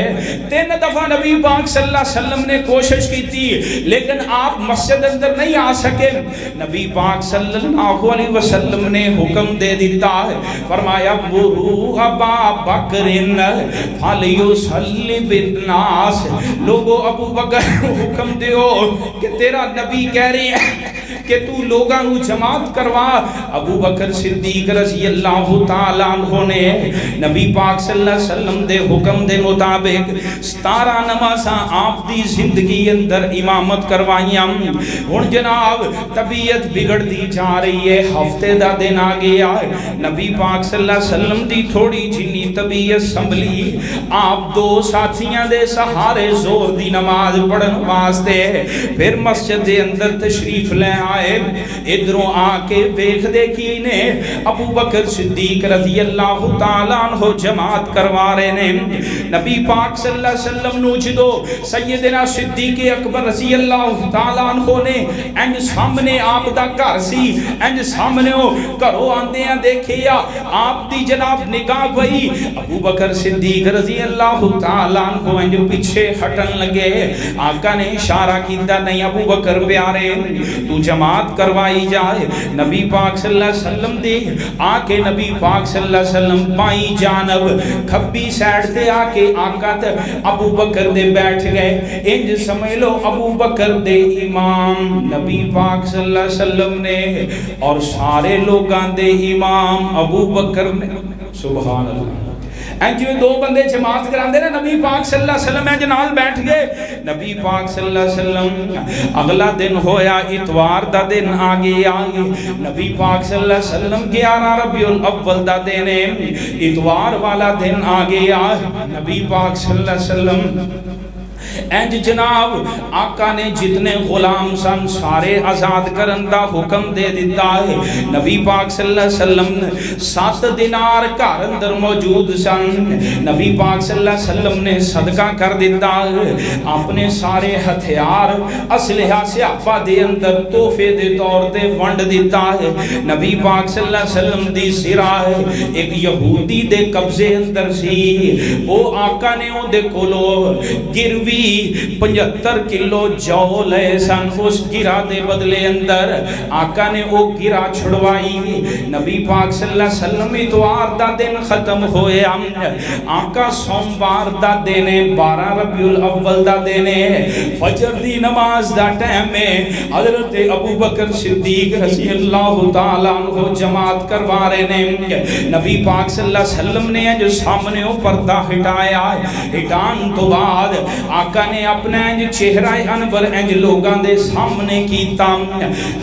3 دفعہ نبی پاک صلی اللہ علیہ وسلم نے کوشش کی تھی لیکن آپ مسجد اندر نہیں آ سکے نبی پاک صلی اللہ علیہ وسلم نے حکم دے دیتا ہے فرمایا مرو ابا بکرن فلیصلی بالناس لوگو ابو بکر حکم دیو کہ تیرا نبی کہہ رہے ہیں کہ تو لوگاں نو جماعت کروا ابو بکر صدیق رضی اللہ تعالیٰ عنہ نے نبی پاک صلی اللہ علیہ وسلم دے حکم دے مطابق 17 نمازاں آپ دی زندگی اندر امامت کروائیاں ہن جناب طبیعت بگڑ دی جا رہی ہے ہفتے دا دن آ گیا نبی پاک صلی اللہ علیہ وسلم دی تھوڑی جنی طبیعت سنبھلی آپ 2 ساتھیاں دے سہارے زور دی نماز پڑھن واسطے پھر مسجد دے اندر تشریف لے آئے ادھروں آ کے دیکھ دے کی نے ابو بکر صدیق رضی اللہ تعالیٰ عنہ جماعت کروا رہے نے نبی پاک صلی اللہ علیہ وسلم نو جدو سیدنا صدیق اکبر رضی اللہ تعالیٰ عنہ نے انج سامنے آپ دا گھر سی انج سامنے ہو گھروں آندے ہیں دیکھیا آپ دی جناب نگاہ پئی ابو بکر صدیق رضی اللہ تعالیٰ عنہ انج پیچھے ہٹن لگے آقا نے اشارہ کیتا نہیں ابو بکر پیارے تو جماعت کروائی جائے نبی پاک صلی اللہ علیہ وسلم دے آکے نبی پاک صلی اللہ علیہ وسلم بائی جانب کھبی سیڈ تے آکے آقا تے ابو بکر دے بیٹھ گئے انج سمجھ لو ابو بکر دے امام نبی پاک صلی اللہ علیہ وسلم نے اور سارے لوگاں دے امام ابو بکر نے سبحان اللہ جو 2 بندے جماعت کراندے نا نبی پاک صلی اللہ علیہ وسلم ہے جنال بیٹھ گئے نبی پاک صلی اللہ علیہ وسلم اگلا دن ہویا اتوار دا دن آگے آگے نبی پاک صلی اللہ علیہ وسلم 11 ربیع الاول دا دن اتوار والا دن آگے آگے نبی پاک صلی اللہ علیہ وسلم اینج جناب آقا نے جتنے غلام سن سارے آزاد کرن دا حکم دے دیتا ہے نبی پاک صلی اللہ علیہ وسلم 7 دینار گھر اندر موجود سن نبی پاک صلی اللہ علیہ وسلم نے صدقہ کر دیتا ہے اپنے سارے ہتھیار اسلحہ صحابہ دے اندر تحفے دے طور تے ونڈ دیتا ہے نبی پاک صلی اللہ علیہ وسلم دی سرا ہے ایک یہودی دے قبضے اندر سی وہ آقا نے وہ دے کولو گروی 75 کلو جو لے سن اس گرہ دے بدلے اندر آقا نے وہ گرہ چھڑوائی نبی پاک صلی اللہ علیہ وسلم اتوار دا دن ختم ہوئے آقا سوموار دا دینے 12 ربیع الاول دا دینے فجر دی نماز دا ٹائم میں حضرت ابو بکر صدیق رضی اللہ تعالیٰ عنہ جماعت کروا رہے نے نبی پاک صلی اللہ علیہ وسلم نے جو سامنے پردہ ہٹایا ہٹان تو بعد آقا نے اپنا انج چہرہ انور انج لوگاں دے سامنے کیتا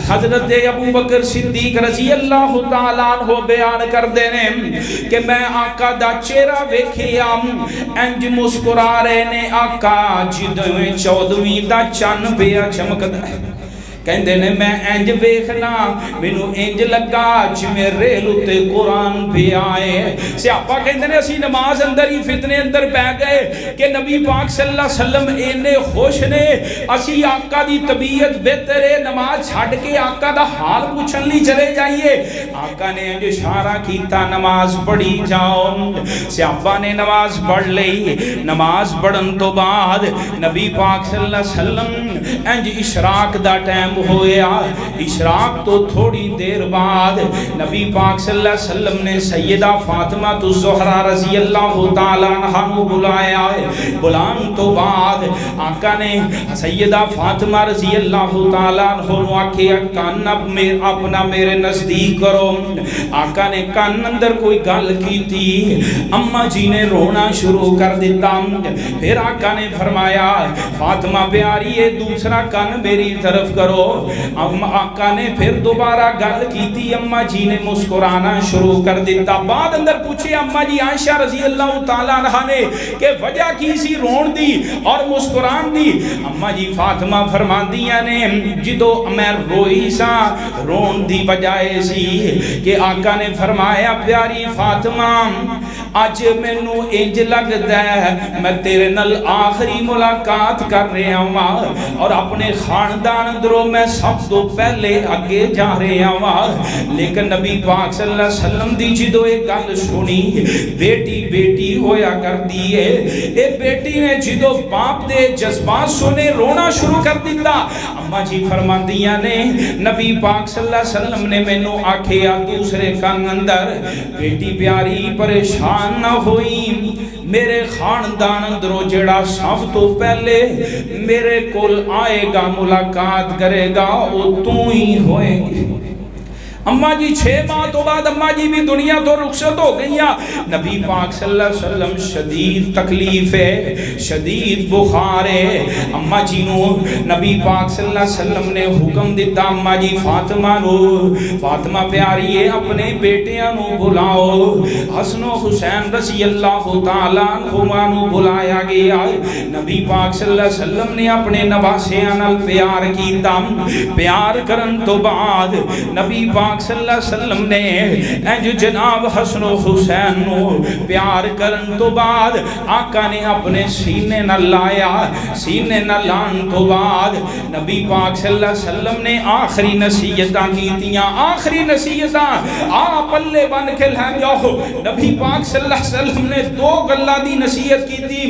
حضرت ابو بکر صدیق رضی اللہ تعالیٰ عنہ بیان کر دینے کہ میں آقا دا چہرہ ویکھیا انج مسکرا رہے نے آقا جدویں 14ویں دا چن پیا چمکدا ہے کہندے نے میں انج ویکھنا مینوں انج لگا جویں ریل تے قرآن پہ آئے سیاپا کہندے نے اسی نماز اندر ہی فتنے اندر پہ گئے کہ نبی پاک صلی اللہ علیہ وسلم اینے خوش نے اسی آقا دی طبیعت بہتر ہے نماز چھڑ کے آقا دا حال پوچھن لی چلے جائیے آقا نے انج اشارہ کیتا نماز پڑھی جاؤ سیاپا نے نماز پڑھ لی نماز پڑھن تو بعد نبی پاک صلی اللہ علیہ وسلم انج اشراق دا ٹائم ہویا اشراق تو تھوڑی دیر بعد نبی پاک صلی اللہ علیہ وسلم نے سیدہ فاطمہ الزہرا رضی اللہ تعالیٰ عنہ بلایا بلان تو بعد آقا نے سیدہ فاطمہ رضی اللہ تعالیٰ عنہ آکھیا کان اپنا میرے نزدیک کرو آقا نے کان اندر کوئی گل کی تھی اماں جی نے رونا شروع کر دیتا پھر آقا نے فرمایا فاطمہ پیاری ہے دوسرا کان میری طرف کرو آقا نے پھر دوبارہ گل کیتی، اما جی نے مسکرانا شروع کر دیتا۔ بعد اندر پوچھے اما جی عائشہ رضی اللہ تعالیٰ عنہ نے کہ وجہ کی سی رون دی اور مسکران دی؟ اما جی فاطمہ فرماندیاں نے جدو میں روئی سا رون دی وجہ سی کہ آقا نے فرمایا پیاری فاطمہ اج مینوں انج لگدا ہے میں تیرے نال آخری ملاقات کر رہا ہوں اور اپنے خاندان اندروں میں سب تو پہلے اگے جا رہا ہوں، لیکن نبی پاک صلی اللہ علیہ وسلم دی جدو ایک گل سنی بیٹی بیٹی ہویا کر دی ہے، اے بیٹی نے جدو باپ دے جذبات سنے رونا شروع کر دیتا۔ اما جی فرماندیاں نے نبی پاک صلی اللہ علیہ وسلم نے مینوں آکھیا دوسرے کان اندر بیٹی پیاری پریشان نہ ہوئی، میرے خاندان اندروں جڑا سب تو پہلے میرے کول آئے گا ملاقات کرے گا وہ تو ہی ہوئے گی۔ اما جی 6 ماہ تو بعد اما جی بھی دنیا تو رخصت ہو گئی ہیں۔ نبی پاک صلی اللہ علیہ وسلم شدید تکلیف ہے، شدید بخار ہے۔ اما جی نو نبی پاک صلی اللہ علیہ وسلم نے حکم دیتا اما جی فاطمہ نو، فاطمہ پیاری ہے اپنے بیٹیاں نو بلاؤ۔ حسن و حسین رضی اللہ تعالیٰ عنہما نو بلایا گیا۔ نبی پاک صلی اللہ علیہ وسلم نے اپنے نواسیاں نال پیار کیتا، پیار کرن تو بعد نبی پاک صلی اللہ علیہ وسلم نے انج جناب حسن و حسین نو پیار کرن تو بعد آقا نے اپنے سینے نہ لایا، سینے نہ لان تو بعد نبی پاک صلی اللہ علیہ وسلم نے آخری نصیحتاں کیتیاں، آخری نصیحتاں آپ پلے بن کے لے جاؤ۔ نبی پاک صلی اللہ علیہ وسلم نے 2 گلاں دی نصیحت کیتی۔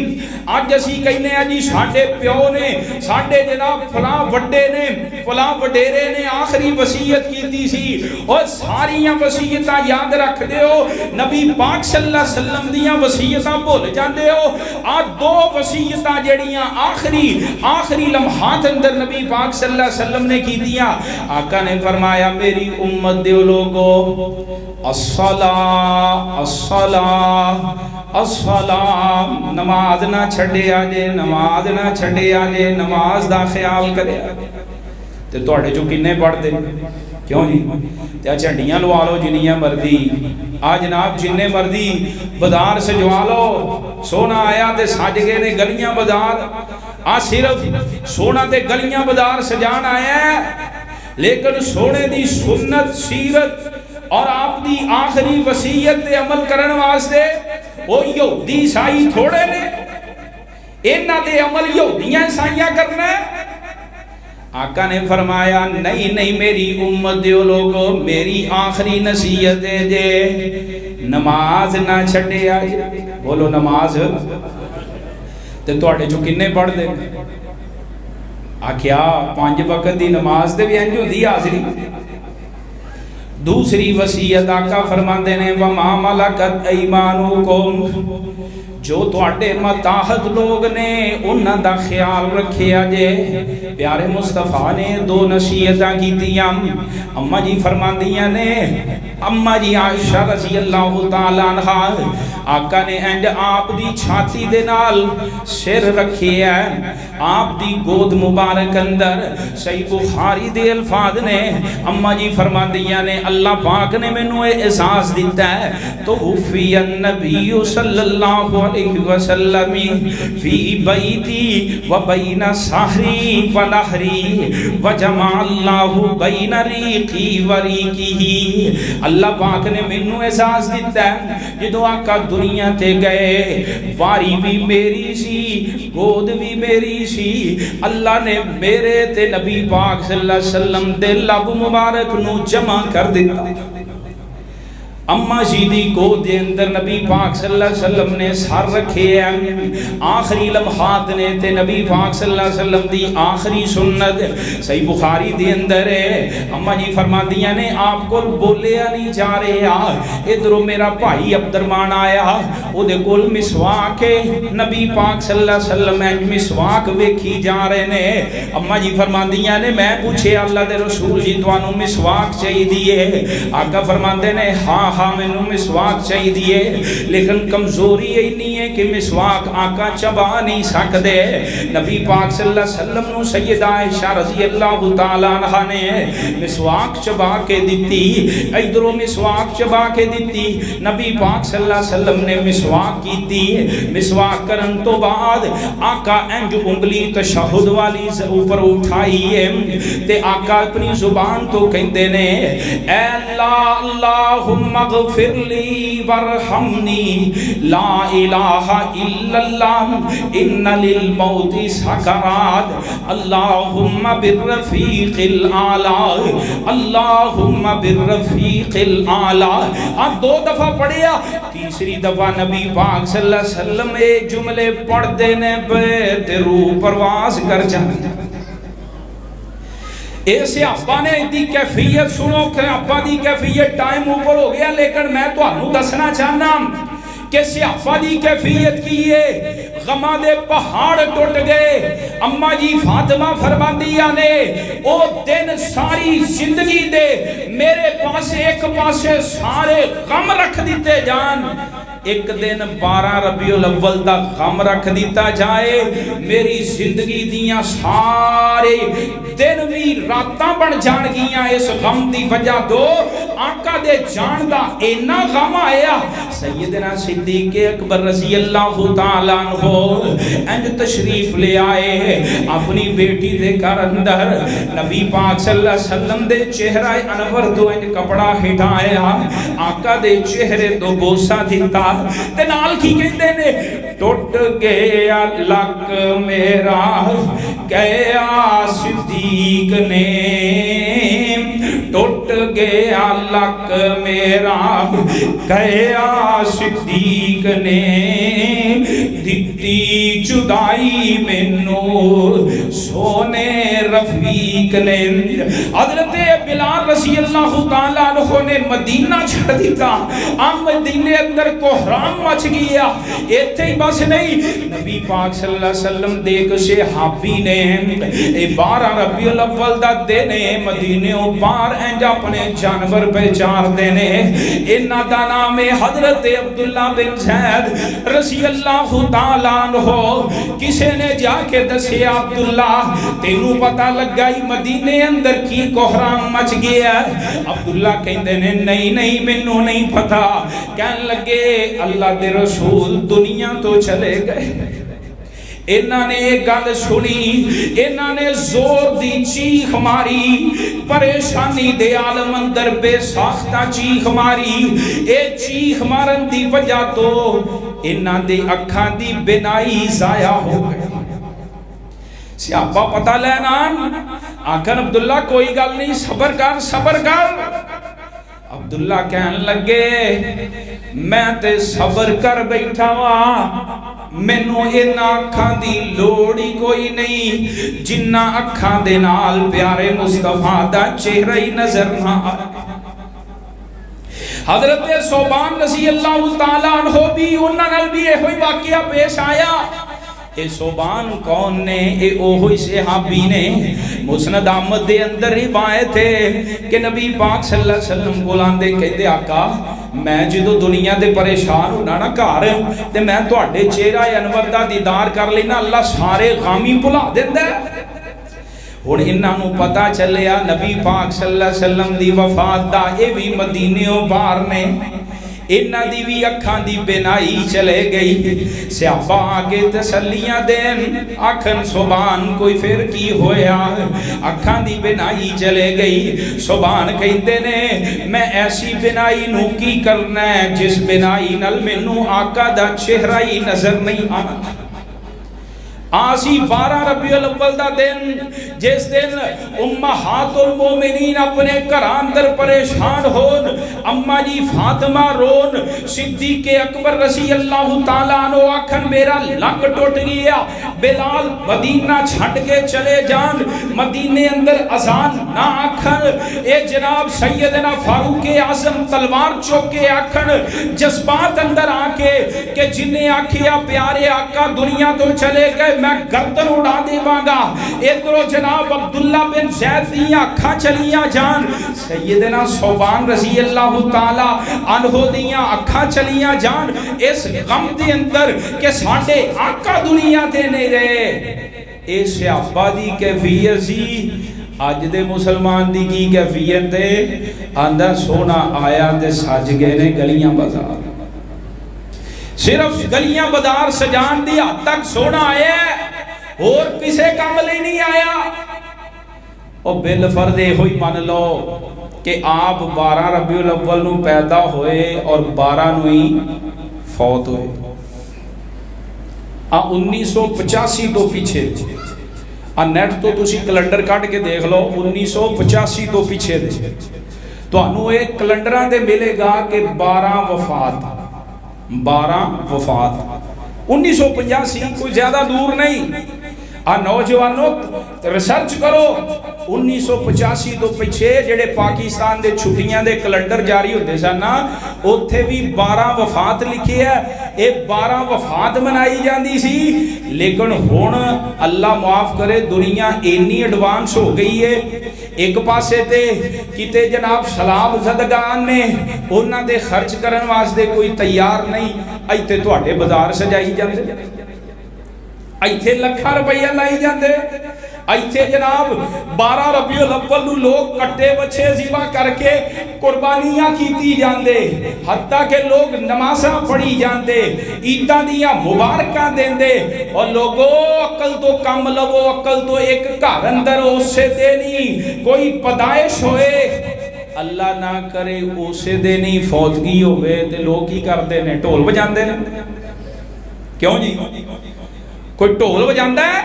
اج اسی کہنے ہیں جی ساڈے پیو نے ساڈے جناب فلاں وڈے نے فلاں وڈیرے نے آخری وصیت کیتی سی، اور ساریاں وصیتاں یاد رکھ دیو، نبی پاک صلی اللہ علیہ وسلم دیاں وصیتاں بھول جاندے ہو۔ آ 2 وصیتاں جڑیاں آخری لمحات اندر نبی پاک صلی اللہ علیہ وسلم نے کی دیا۔ آقا نے فرمایا میری امت دیو لوگو الصلاۃ الصلاۃ الصلاۃ، نماز نہ چھڈیا جے، نماز نہ چھڈیا جے، نماز دا خیال کریا تے تواڈے جو کنے پڑھ دے کیوں جی تے جھنڈیاں لوا لو جنیاں مرضی، آ جناب جننے مرضی بازار سجوا لو، سونا آیا تے سج گئے نے گلیاں بازار، آ صرف سونا تے گلیاں بازار سجان آیا ہے، لیکن سونے دی سنت سیرت اور آپ دی آخری وصیت تے عمل کرن واسطے وہ یہودی عیسائی تھوڑے نے، انہاں دے عمل یہودیاں عیسائیاں کرنا ہے۔ آقا نے فرمایا نہیں میری امت دیو لوگو میری آخری نصیحت ہے جے نماز نہ چھڈے آئے، بولو نماز تے تواڈے جو کنے پڑھ دے؟ آکھیا 5 وقت دی نماز تے بھی انج ہوندی حاضری۔ دوسری وصیت آقا فرماندے نے وما ملکت ایمانکم، جو تواڈے متاحت لوگ نے انہاں دا خیال رکھیا جے۔ پیارے مصطفیٰ نے 2 نصیحتاں کیتیاں۔ اما جی فرماندیاں نے اما جی عائشہ رضی اللہ تعالیٰ عنہ آقا نے انج آپ دی چھاتی دے نال سر رکھیا ہے، آپ دی گود مبارک اندر صحیح بخاری دے الفاظ نے اما جی فرماندیاں نے اللہ پاک نے مینوں اے احساس دیتا ہے تو وفی النبی صلی اللہ علیہ وسلم فی بیتی و بین سحری و لہری و جمع اللہ بین ریقی و ریقی۔ اللہ پاک نے مینوں احساس دیتا ہے جدو آقا دنیا تے گئے واری بھی میری سی گود بھی میری سی، اللہ نے میرے تے نبی پاک صلی اللہ علیہ وسلم دے لب مبارک نو جمع کر دیتا۔ اما جی دی گود دے اندر نبی پاک صلی اللہ علیہ وسلم نے سر رکھے ہیں، آخری لمحات نے تے نبی پاک صلی اللہ علیہ وسلم دی آخری سنت صحیح بخاری دے اندر ہے۔ اما جی فرماندیاں نے آپ کو بولیا نہیں جا رہے، ادھروں میرا بھائی عبدالرحمن آیا او دے کول مسواک ہے، نبی پاک صلی اللہ علیہ وسلم مسواک ویکھی جا رہے نے۔ اما جی فرماندیاں نے میں پوچھے اللہ دے رسول جی تانوں مسواک چاہیے؟ آقا فرماندے نے ہاں ہاں مینوں مسواک چاہیے لیکن کمزوری اینی ہے کہ مسواک آقا چبا نہیں سکدے. نبی پاک صلی اللہ علیہ وسلم نو سیدہ عائشہ رضی اللہ تعالی عنہا نے مسواک چبا کے دتی, ادھروں مسواک چبا کے دتی. نبی پاک صلی اللہ علیہ وسلم نے مسواک کیتی. مسواک کرن تو بعد آقا انج انگلی تشہد والی اوپر اٹھائی ہے تے آقا اپنی زبان تو کہندے نے اے اللہ اللہم اغفر لی ورحمنی لا الہ الا اللہ ان للموت سکرات اللہم بالرفیق الاعلی اللہم بالرفیق الاعلی. اب 2 دفعہ پڑھیا, تیسری دفعہ نبی پاک صلی اللہ علیہ وسلم اے جملے پڑھ دینے پہ تے روح پرواز کر جانے. اے صحابہ نے دی کیفیت سنو کہ ابا دی کیفیت ٹائم اوپر ہو گیا لیکن میں تو انہوں دسنا چاہنا کہ صحابہ دی کیفیت کی ہے. غمہ دے پہاڑ ٹوٹ گئے. اماں جی فاطمہ فرماندیاں نے او دن ساری زندگی دے میرے پاسے ایک پاسے سارے غم رکھ دیتے جان, ایک دن 12 ربیع الاول دا غم رکھ دیتا جائے میری زندگی دیاں سارے دن بھی راتاں بن جان گیاں اس غم دی وجہ دو آقا دے جان دا اینا غم آیا. سیدنا صدیق اکبر رضی اللہ تعالیٰ عنہ انج تشریف لے آئے اپنی بیٹی دے گھر اندر. نبی پاک صلی اللہ علیہ وسلم دے چہرہ انور تو انج کپڑا ہٹایا, آقا دے چہرے تو بوسہ دیتا تے نال کی کہندے نے ٹوٹ گیا لک میرا گیا صدیق نے, ٹوٹ گیا لک میرا گیا صدیق نے, دتی جدائی مینوں سونے رفیق نے. حضرت بلال رضی اللہ تعالیٰ عنہ نے مدینہ چھڑ دیتا. اب مدینے اندر کوہرام مچ گیا. ایتھے ہی بس نہیں, نبی پاک صلی اللہ علیہ وسلم دیکھ صحابی نے 12 ربیع الاول دا دینے مدینےوں پار انج اپنے جانور پہچار دینے. انہاں دا نام حضرت عبداللہ بن زید رضی اللہ تعالیٰ عنہ. کسے نے جا کے دسے عبداللہ تینوں پتہ لگ گئی مدینے اندر کی کوہرام مچ گیا. عبداللہ کہندے نے نہیں مینوں نہیں پتہ. کہن لگے اللہ دے رسول دنیا تو چلے گئے. انہاں نے ایک گل سنی, انہاں نے زور دی چیخ ماری, پریشانی دے عالم اندر بے ساختہ چیخ ماری. اے چیخ مارن دی وجہ تو انہاں دی اکھاں دی بینائی ضائع ہو گئی. صحابہ پتہ لینا آخر عبداللہ کوئی گل نہیں, صبر کر. عبداللہ کہن لگے میں تے صبر کر بیٹھا وا, مینوں انہاں اکھاں دی لوڑ ہی کوئی نہیں جنہ اکھاں دے نال پیارے مصطفیٰ دا چہرہ ہی نظر نہ آئے. حضرت صوبان رضی اللہ تعالیٰ عنہ بھی انہاں نال بھی ہوئی واقعہ پیش آیا. اے صوبان کون نے؟ اے اوہی صحابی نے. مسند احمد دے اندر روایت ہے کہ نبی پاک صلی اللہ علیہ وسلم کو لاندے کہندے آقا میں جدو دنیا دے پریشان ہونا نا گھر تے میں تواڈے چہرہ انور دا دیدار کر لینا اللہ سارے غامی بھلا دیندا ہے. ہن انہاں نوں پتہ چلیا نبی پاک صلی اللہ علیہ وسلم دی وفات دا اے بھی مدینےوں پار نے. انہاں دی بھی اکھاں دی بینائی چلے گئی. صحابہ آگے تسلیاں دین آکھن سبحان کوئی پھر کی ہویا, اکھاں دی بینائی چلے گئی. سبحان کہندے نے میں ایسی بینائی نو کی کرنا ہے جس بینائی نال مینوں آقا دا چہرہ ہی نظر نہیں آنا. آسی 12 ربیع الاول دا دن جس دن امہات المومنین اپنے گھر اندر پریشان ہون, اماں جی فاطمہ رون, صدیق اکبر رضی اللہ تعالیٰ عنہ آکھن میرا لک ٹوٹ گیا. بلال مدینہ چھٹ کے چلے جان, مدینے اندر اذان نہ آکھن. اے جناب سیدنا فاروق اعظم تلوار چوک کے آکھن جذبات اندر آ کے کہ جنہیں آکھیا پیارے آقا دنیا تو چلے گئے میں گردن اڑا دیواں گا. ادھروں جناب جناب عبداللہ بن زید دیاں اکھاں چلیاں جان، سیدنا صوبان رضی اللہ تعالی عنہ دیاں اکھاں چلیاں جان، اس غم دے اندر کہ ساڈے آقا دنیا تے نہیں رہے. اے صحابہ دی کیفیت سی. اج دے مسلمان دی کی کیفیت ہے؟ آندا سونا آیا تے سج گئے نے گلیاں بازار. صرف گلیاں بازار سجان دی حد تک سونا آیا ہے، اور کسے کام لئی نہیں آیا. او بالفرض ہوئی مان لو کہ آپ 12 ربیع الاول نو پیدا ہوئے اور 12 نو ہی فوت ہوئے. 1985 تو پیچھے نیٹ تو تسی کیلنڈر کٹ کے دیکھ لو، 1985 تو پیچھے دے تو انہوں ایک کیلنڈراں دے ملے گا کہ 12 وفات 1985 کوئی زیادہ دور نہیں. نوجوانوں ریسرچ کرو 1985 تو پیچھے جڑے پاکستان دے چھٹیاں دے کیلنڈر جاری ہوتے سن نا، اوتھے بھی 12 وفات لکھی ہے. اے 12 وفات منائی جاندی سی. لیکن ہن اللہ معاف کرے دنیا اینی ایڈوانس ہو گئی ہے، ایک پاسے تے کتے جناب سلاب زدگان نے انہاں دے خرچ کرن واسطے کوئی تیار نہیں. ایتھے تواڈے بازار سجائی جاندے، ایتھے لکھاں روپیہ لائی جاندے، ایتھے جناب 12 ربیع الاول نو لوگ کٹے بچے ذبح کر کے قربانیاں کیتی جاندے، حتیٰ کہ لوگ نمازاں پڑھی جاندے، عیداں دیاں مبارکاں دیندے. اور لوگو عقل تو کم لو، عقل تو ایک گھر اندر اسے دینی کوئی پیدائش ہوئے، اللہ نہ کرے اسے دینی فوتگی ہوئے تے لوگ کی کردے نے؟ ٹھول بجاندے نے. کیوں جی؟ کوئی ٹھول بجاندا ہے؟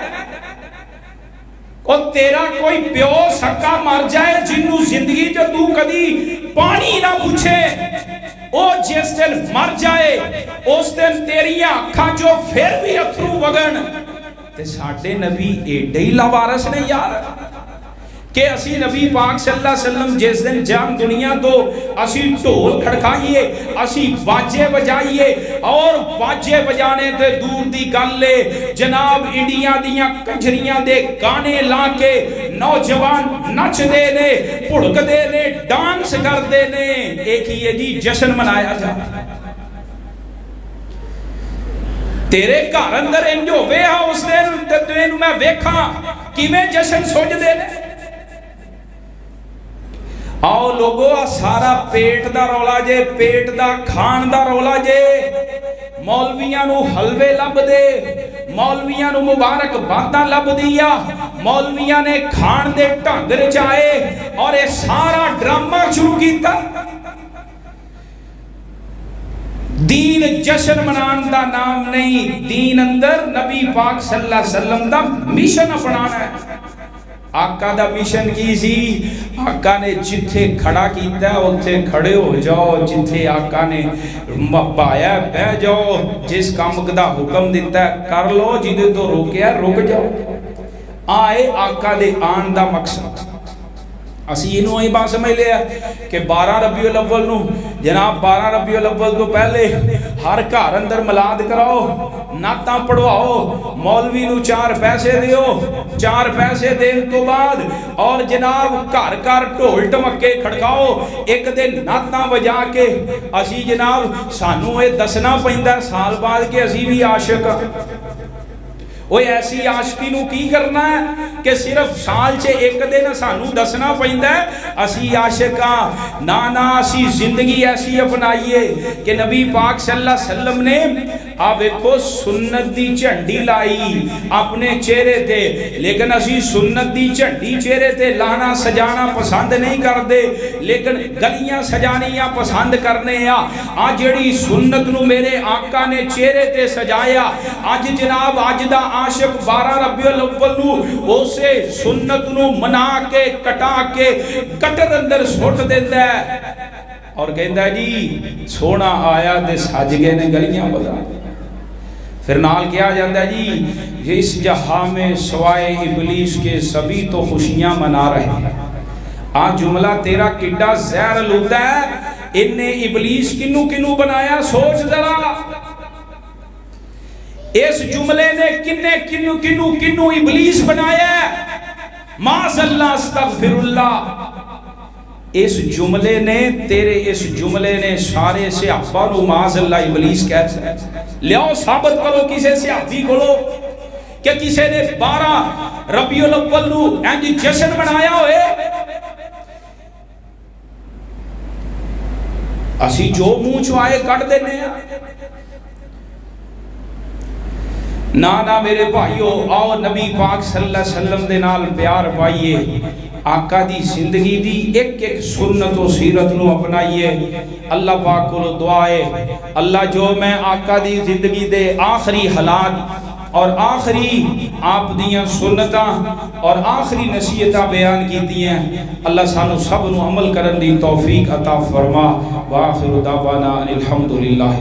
اور تیرا کوئی پیو سکا مر جائے جنوں زندگی جو تو کدی پانی نہ پوچھے، او جس دن مر جائے اس دن تیریاں اکھاں جو پھر بھی اتھرو وگن. تے ساڈے نبی ایڈے ہی لاوارث نے یار کہ اسی نبی پاک صلی اللہ علیہ وسلم جس دن جان دنیا تو اسی ڈھول کھڑکائیے، اسی باجے بجائیے، اور باجے بجانے دے دور دی گل لے جناب انڈیا دیاں کنجریاں دے گانے لا کے نوجوان نچ دے نے، پھڑک دے نے، ڈانس کر دے نے. ایک ہی جی جشن منایا جا. تیرے گھر اندر انج ہوے ہا اس دن تے تینوں میں ویکھاں کیویں جشن سج دے نے. آؤ لوگو سارا پیٹ دا رولا جے، پیٹ دا کھان دا رولا جے. مولویاں نو حلوے لب دے، مولویاں نو مبارک باتاں لب دیا، مولویاں نے کھان دے ڈھنگ رچائے اور اے سارا ڈرامہ شروع کیتا. دین جشن منان دا نام نہیں، دین اندر نبی پاک صلی اللہ علیہ وسلم دا مشن اپنانا ہے. آقا دا مشن کی سی؟ آقا نے جتھے کھڑا کیتا ہے اتھے کھڑے ہو جاؤ، جتھے آقا نے پایا بہ جاؤ، جس کام دا حکم دیتا ہے کر لو، جدے تو روکیا رک جاؤ. آئے آقا دے آن دا مقصد اسی انہوں ہی بات سمجھ لیا کہ 12 ربیع الاول نو جناب 12 ربیع الاول تو پہلے ہر گھر اندر ملاد کراؤ، نعتاں پڑھواؤ، مولوی نو 4 پیسے دیو، 4 پیسے دین تو بعد اور جناب گھر گھر ڈھول ڈمکے کھڑکاؤ، ایک دن نعتاں بجا کے اسی جناب سانو اے دسنا پیندا سال بعد کہ اسی بھی عاشق. وہ ایسی عاشقی نو کی کرنا ہے کہ صرف سال چے ایک دن سانو دسنا پیندا ہے اسی عاشقاں. نا اسی زندگی ایسی اپنائیے کہ نبی پاک صلی اللہ علیہ وسلم نے آپ ایکو سنت دی جھنڈی لائی اپنے چہرے تے، لیکن اسی سنت دی جھنڈی چہرے تے لانا سجانا پسند نہیں کردے، لیکن گلیاں سجانیاں پسند کرنے ہیں. آج جڑی سنت نو میرے آقا نے چہرے تے سجایا، آج جناب آج دا عاشق 12 ربیع الاول نو اسے سنت نو منا کے کٹا کے کٹر اندر سوٹ دیتا ہے اور کہتا ہے جی سونا آیا دے سج گئے نے گلیاں بازار. پھر نال کیا جاتا ہے جی اس جہاں میں سوائے ابلیس کے سبھی تو خوشیاں منا رہے ہیں. آج جملہ تیرا کڈا زہر لوٹا ہے، انہیں ابلیس کنو کنو بنایا سوچ ذرا. اس جملے نے کنے کنو ابلیس بنایا ہے. معاذ اللہ استغفر اللہ، اس جملے نے تیرے اس جملے نے سارے صحابہ کو معاذ اللہ ابلیس کہتا ہے۔ لیاؤ ثابت کرو کسے صحابی کرو کہ کسے نے 12 ربیع الاول نو انج جشن منایا ہوئے۔ اسی جو منہ چ آئے کٹ دینے ہیں۔ نانا میرے بھائیو، آؤ نبی پاک صلی اللہ علیہ وسلم دے نال پیار پائیے، آقا دی زندگی دی ایک ایک سنت و سیرت نو اپنائیے۔ اللہ پاک کو دعا ہے اللہ جو میں آقا دی زندگی دے آخری حالات اور آخری آپ دیاں سنتاں اور آخری نصیحتاں بیان کی دیاں، اللہ سانو سب نو عمل کرن دی توفیق عطا فرما۔ وآخر دعوانا الحمدللہ۔